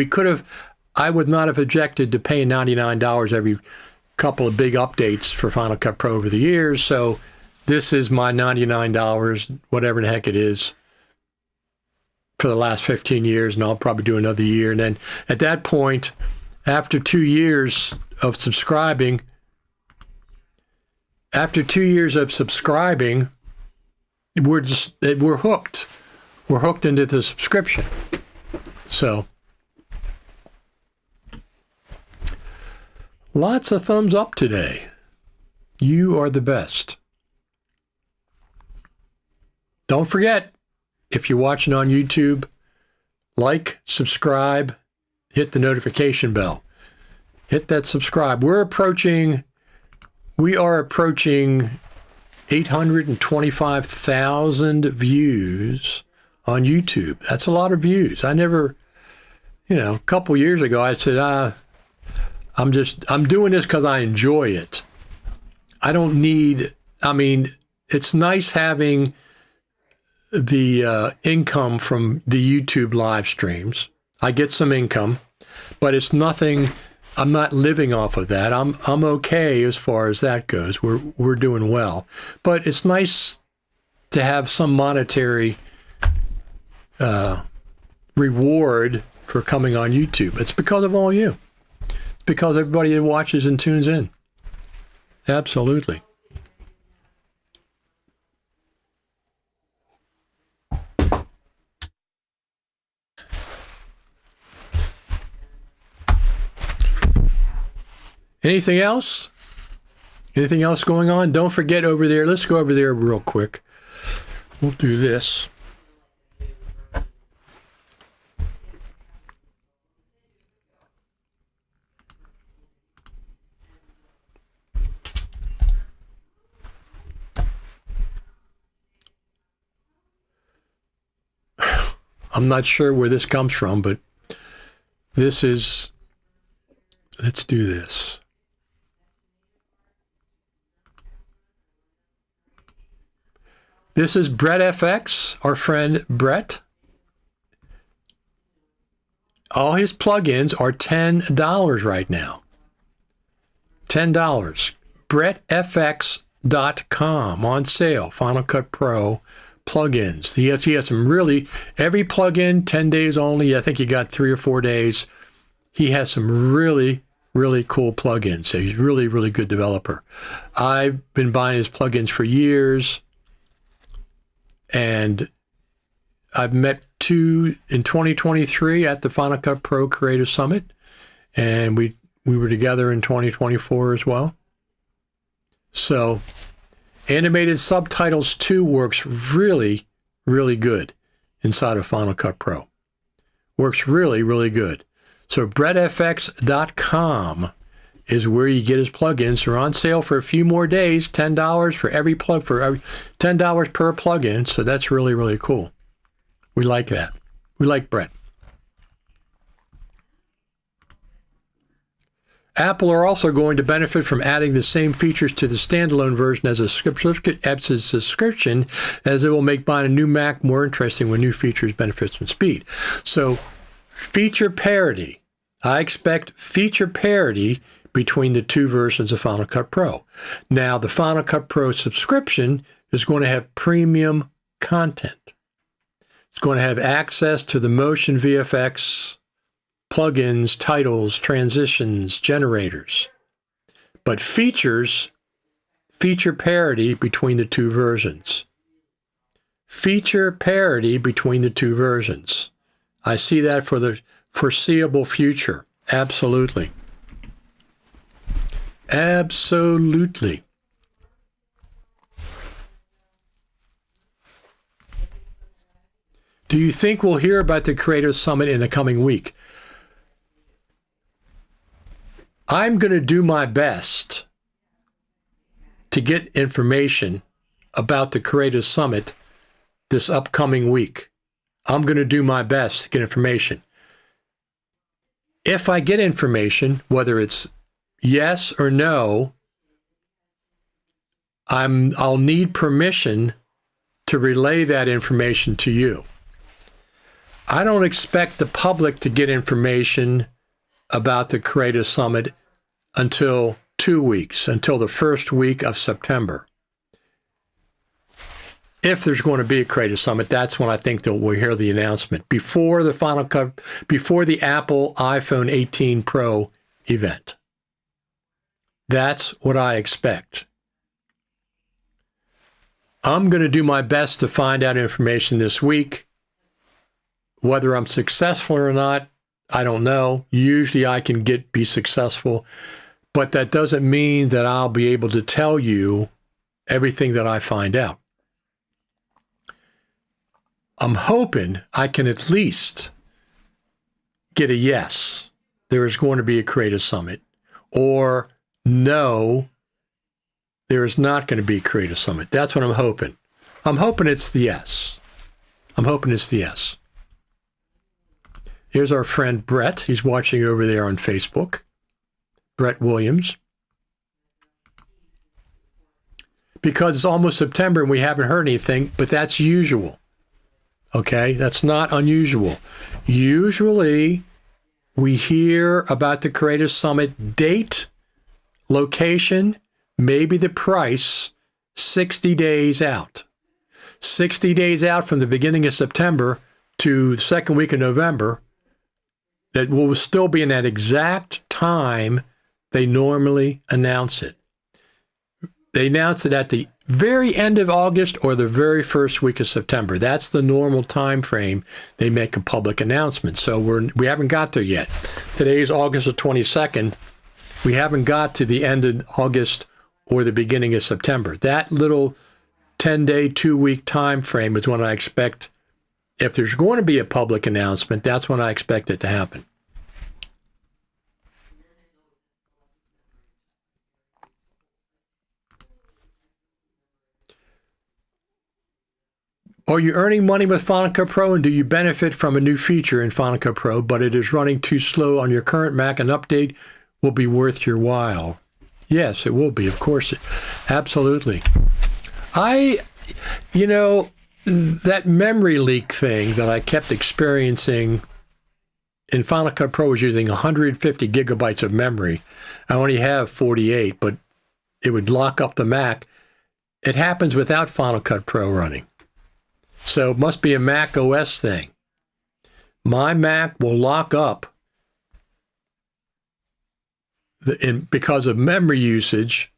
Speaker 1: I would not have objected to paying $99 every couple of big updates for Final Cut Pro over the years. So this is my $99, whatever the heck it is, for the last 15 years, and I'll probably do another year. And then at that point, after 2 years of subscribing, we're hooked. We're hooked into the subscription. So lots of thumbs up today. You are the best. Don't forget, if you're watching on YouTube, like, subscribe, hit the notification bell. Hit that subscribe. We are approaching 825,000 views on YouTube. That's a lot of views. I never, a couple years ago, I said, I'm doing this because I enjoy it. It's nice having the income from the YouTube live streams. I get some income, but it's nothing. I'm not living off of that. I'm okay as far as that goes. We're doing well, but it's nice to have some monetary reward for coming on YouTube. It's because of all you. It's because everybody that watches and tunes in. Absolutely. Anything else? Anything else going on? Don't forget over there. Let's go over there real quick. We'll do this. I'm not sure where this comes from, but let's do this. This is Brett FX, our friend Brett. All his plugins are $10 right now. $10. BrettFX.com on sale. Final Cut Pro plugins. He has some every plugin, 10 days only. I think he got 3 or 4 days. He has some really, really cool plugins. So he's really, really good developer. I've been buying his plugins for years. And I've met 2 in 2023 at the Final Cut Pro Creative Summit. And we were together in 2024 as well. So Animated Subtitles 2 works really, really good inside of Final Cut Pro. Works really, really good. So BrettFX.com is where you get his plugins. They're on sale for a few more days. $10 for every $10 per plugin. So that's really, really cool. We like that. We like Brett. Apple are also going to benefit from adding the same features to the standalone version as a subscription, as it will make buying a new Mac more interesting with new features, benefits, and speed. So feature parity. I expect feature parity between the 2 versions of Final Cut Pro. Now, the Final Cut Pro subscription is going to have premium content. It's going to have access to the motion VFX plugins, titles, transitions, generators. But feature parity between the 2 versions. Feature parity between the 2 versions. I see that for the foreseeable future. Absolutely. Absolutely. Do you think we'll hear about the Creative Summit in the coming week? I'm going to do my best to get information about the Creative Summit this upcoming week. I'm going to do my best to get information. If I get information, whether it's yes or no, I'll need permission to relay that information to you. I don't expect the public to get information about the Creative Summit until 2 weeks, until the first week of September. If there's going to be a Creative Summit, that's when I think that we'll hear the announcement before the Final Cut, before the Apple iPhone 18 Pro event. That's what I expect. I'm going to do my best to find out information this week. Whether I'm successful or not, I don't know. Usually I can be successful, but that doesn't mean that I'll be able to tell you everything that I find out. I'm hoping I can at least get a yes, there is going to be a Creative Summit, or no, there is not going to be a Creative Summit. That's what I'm hoping. I'm hoping it's the yes. I'm hoping it's the yes. Here's our friend Brett. He's watching over there on Facebook. Brett Williams. Because it's almost September and we haven't heard anything, but that's usual. Okay, that's not unusual. Usually we hear about the Creative Summit date, location, maybe the price 60 days out. 60 days out from the beginning of September to the second week of November, that will still be in that exact time they normally announce it. They announce it at the very end of August or the very first week of September. That's the normal time frame they make a public announcement. So we haven't got there yet. Today is August the 22nd. We haven't got to the end of August or the beginning of September. That little 10-day, 2-week time frame is when I expect, if there's going to be a public announcement, that's when I expect it to happen. Are you earning money with Final Cut Pro, and do you benefit from a new feature in Final Cut Pro, but it is running too slow on your current Mac? An update will be worth your while. Yes, it will be, of course. Absolutely. That memory leak thing that I kept experiencing in Final Cut Pro was using 150 gigabytes of memory. I only have 48, but it would lock up the Mac. It happens without Final Cut Pro running. So it must be a Mac OS thing. My Mac will lock up because of memory usage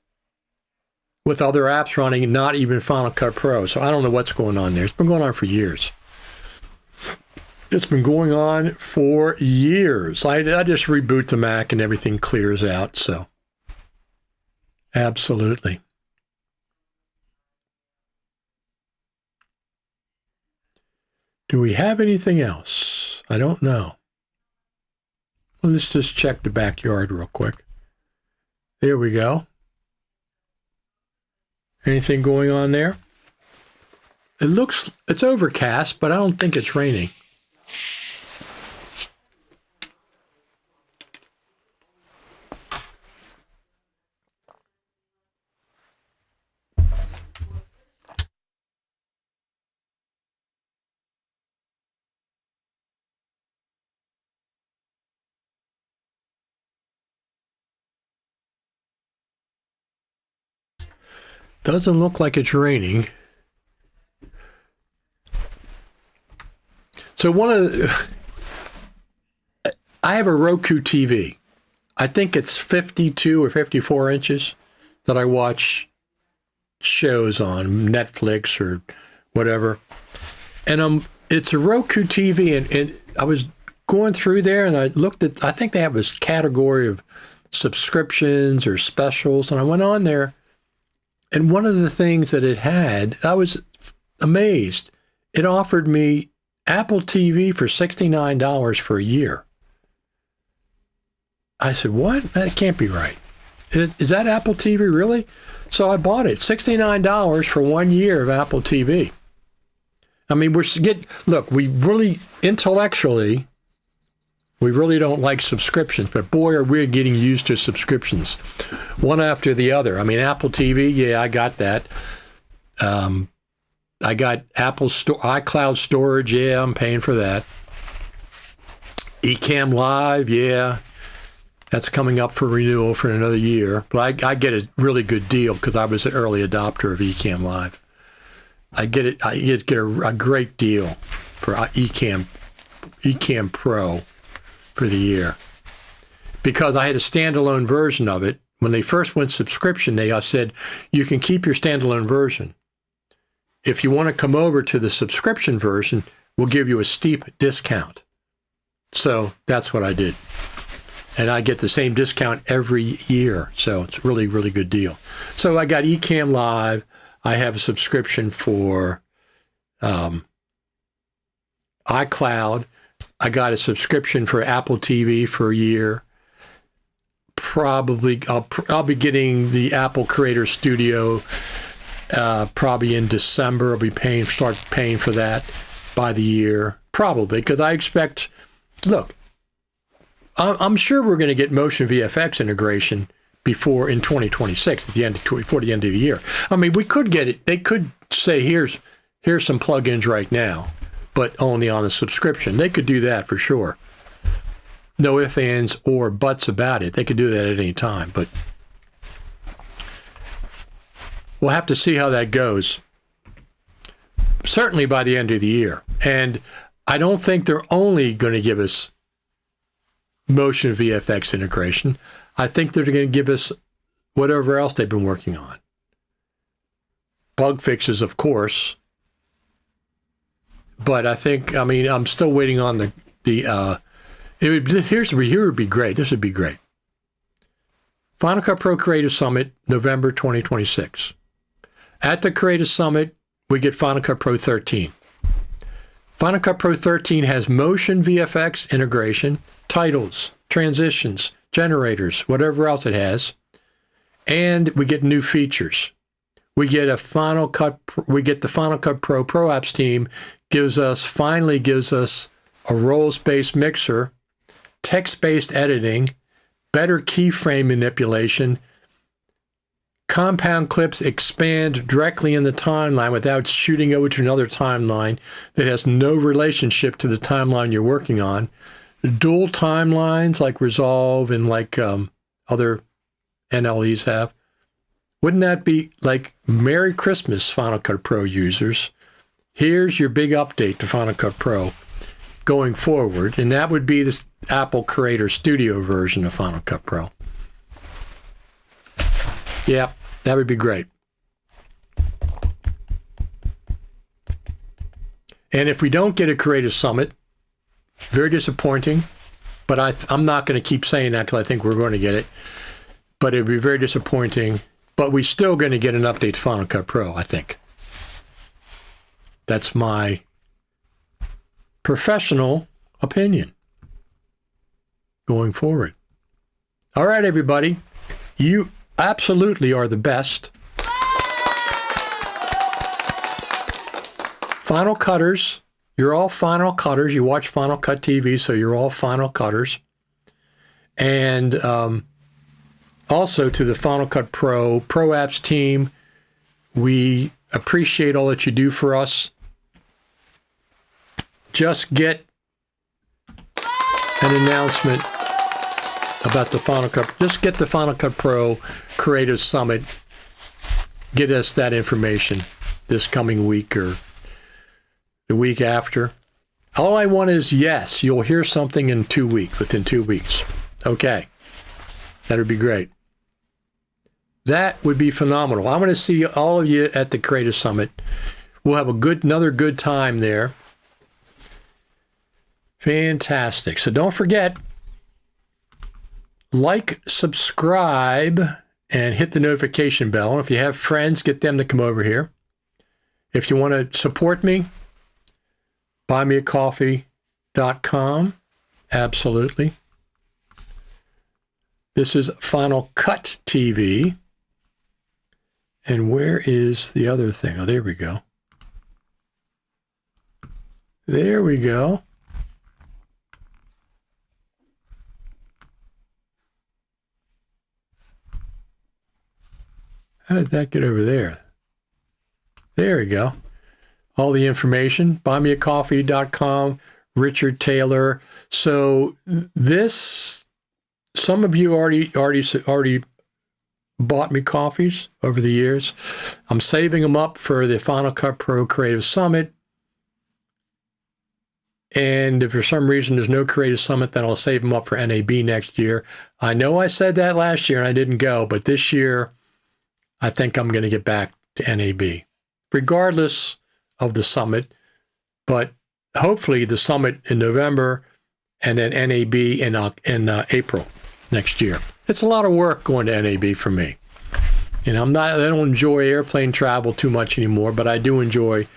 Speaker 1: with other apps running, not even Final Cut Pro. So I don't know what's going on there. It's been going on for years. It's been going on for years. I just reboot the Mac and everything clears out. So absolutely. Do we have anything else? I don't know. Well, let's just check the backyard real quick. There we go. Anything going on there? It's overcast, but I don't think it's raining. Doesn't look like it's raining. So I have a Roku TV. I think it's 52 or 54 inches that I watch shows on Netflix or whatever. And it's a Roku TV, and I was going through there and I looked at, I think they have this category of subscriptions or specials, and I went on there. And one of the things that it had, I was amazed. It offered me Apple TV for $69 for a year. I said, what? That can't be right. Is that Apple TV really? So I bought it. $69 for 1 year of Apple TV. I mean, we really, intellectually, we really don't like subscriptions, but boy, are we getting used to subscriptions, one after the other. I mean, Apple TV, yeah, I got that. I got iCloud storage, yeah, I'm paying for that. Ecamm Live, yeah, that's coming up for renewal for another year. But I get a really good deal because I was an early adopter of Ecamm Live. I get a great deal for Ecamm Pro for the year because I had a standalone version of it. When they first went subscription, they said, you can keep your standalone version. If you want to come over to the subscription version, we'll give you a steep discount. So that's what I did. And I get the same discount every year. So it's a really, really good deal. So I got Ecamm Live. I have a subscription for iCloud. I got a subscription for Apple TV for a year. Probably I'll be getting the Apple Creator Studio probably in December. I'll start paying for that by the year, probably, because I expect. Look, I'm sure we're going to get motion VFX integration before in 2026 before the end of the year. I mean, we could get it. They could say here's some plugins right now, but only on a subscription. They could do that for sure. No ifs, ands, or buts about it. They could do that at any time, but we'll have to see how that goes. Certainly by the end of the year. And I don't think they're only going to give us motion VFX integration. I think they're going to give us whatever else they've been working on. Bug fixes, of course. But I'm still waiting on here would be great. This would be great. Final Cut Pro Creative Summit, November 2026. At the Creative Summit, we get Final Cut Pro 13. Final Cut Pro 13 has motion VFX integration, titles, transitions, generators, whatever else it has, and we get new features. We get the Final Cut Pro Apps team finally gives us a roles-based mixer, text-based editing, better keyframe manipulation, compound clips expand directly in the timeline without shooting over to another timeline that has no relationship to the timeline you're working on. Dual timelines like Resolve and like other NLEs have. Wouldn't that be like Merry Christmas, Final Cut Pro users? Here's your big update to Final Cut Pro going forward, and that would be the Apple Creator Studio version of Final Cut Pro. Yeah, that would be great. And if we don't get a Creative Summit, very disappointing, but I'm not going to keep saying that because I think we're going to get it. But it would be very disappointing. But we're still going to get an update to Final Cut Pro, I think. That's my professional opinion going forward. All right, everybody. You absolutely are the best. Final Cutters. You're all Final Cutters. You watch Final Cut TV, so you're all Final Cutters. And also to the Final Cut Pro Apps team, we appreciate all that you do for us. Just get an announcement about the Final Cut. Just get the Final Cut Pro Creative Summit. Get us that information this coming week or the week after. All I want is yes, you'll hear something in 2 weeks, within 2 weeks. Okay. That would be great. That would be phenomenal. I'm going to see all of you at the Creative Summit. We'll have another good time there. Fantastic. So don't forget, like, subscribe, and hit the notification bell. And if you have friends, get them to come over here. If you want to support me, buymeacoffee.com. Absolutely. This is Final Cut TV. And where is the other thing? Oh, there we go. There we go. How did that get over there? There we go. All the information, buymeacoffee.com, Richard Taylor. So this, some of you already bought me coffees over the years. I'm saving them up for the Final Cut Pro Creative Summit. And if for some reason there's no Creative Summit, then I'll save them up for NAB next year. I know I said that last year and I didn't go, but this year I think I'm going to get back to NAB, regardless of the summit. But hopefully the summit in November and then NAB in April next year. It's a lot of work going to NAB for me. And I don't enjoy airplane travel too much anymore, but I do enjoy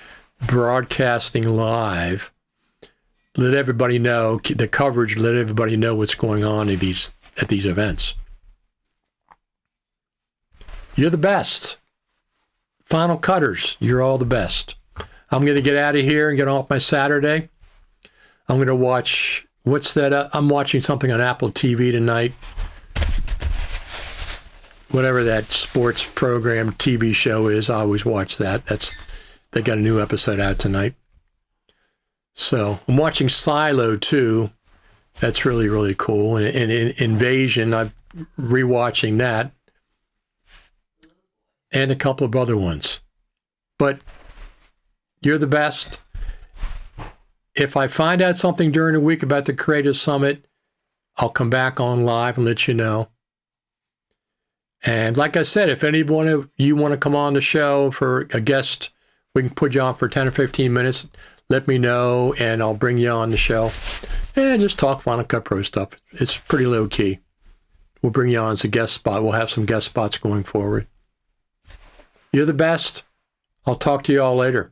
Speaker 1: broadcasting live. Let everybody know the coverage. Let everybody know what's going on at these events. You're the best. Final Cutters, you're all the best. I'm going to get out of here and get off my Saturday. I'm going to watch, what's that? I'm watching something on Apple TV tonight. Whatever that sports program TV show is, I always watch that. They got a new episode out tonight. So I'm watching Silo too. That's really, really cool. And Invasion, I'm rewatching that. And a couple of other ones. But you're the best. If I find out something during the week about the Creative Summit, I'll come back on live and let you know. And like I said, if any one of you want to come on the show for a guest, we can put you on for 10 or 15 minutes. Let me know, and I'll bring you on the show. And just talk Final Cut Pro stuff. It's pretty low key. We'll bring you on as a guest spot. We'll have some guest spots going forward. You're the best. I'll talk to you all later.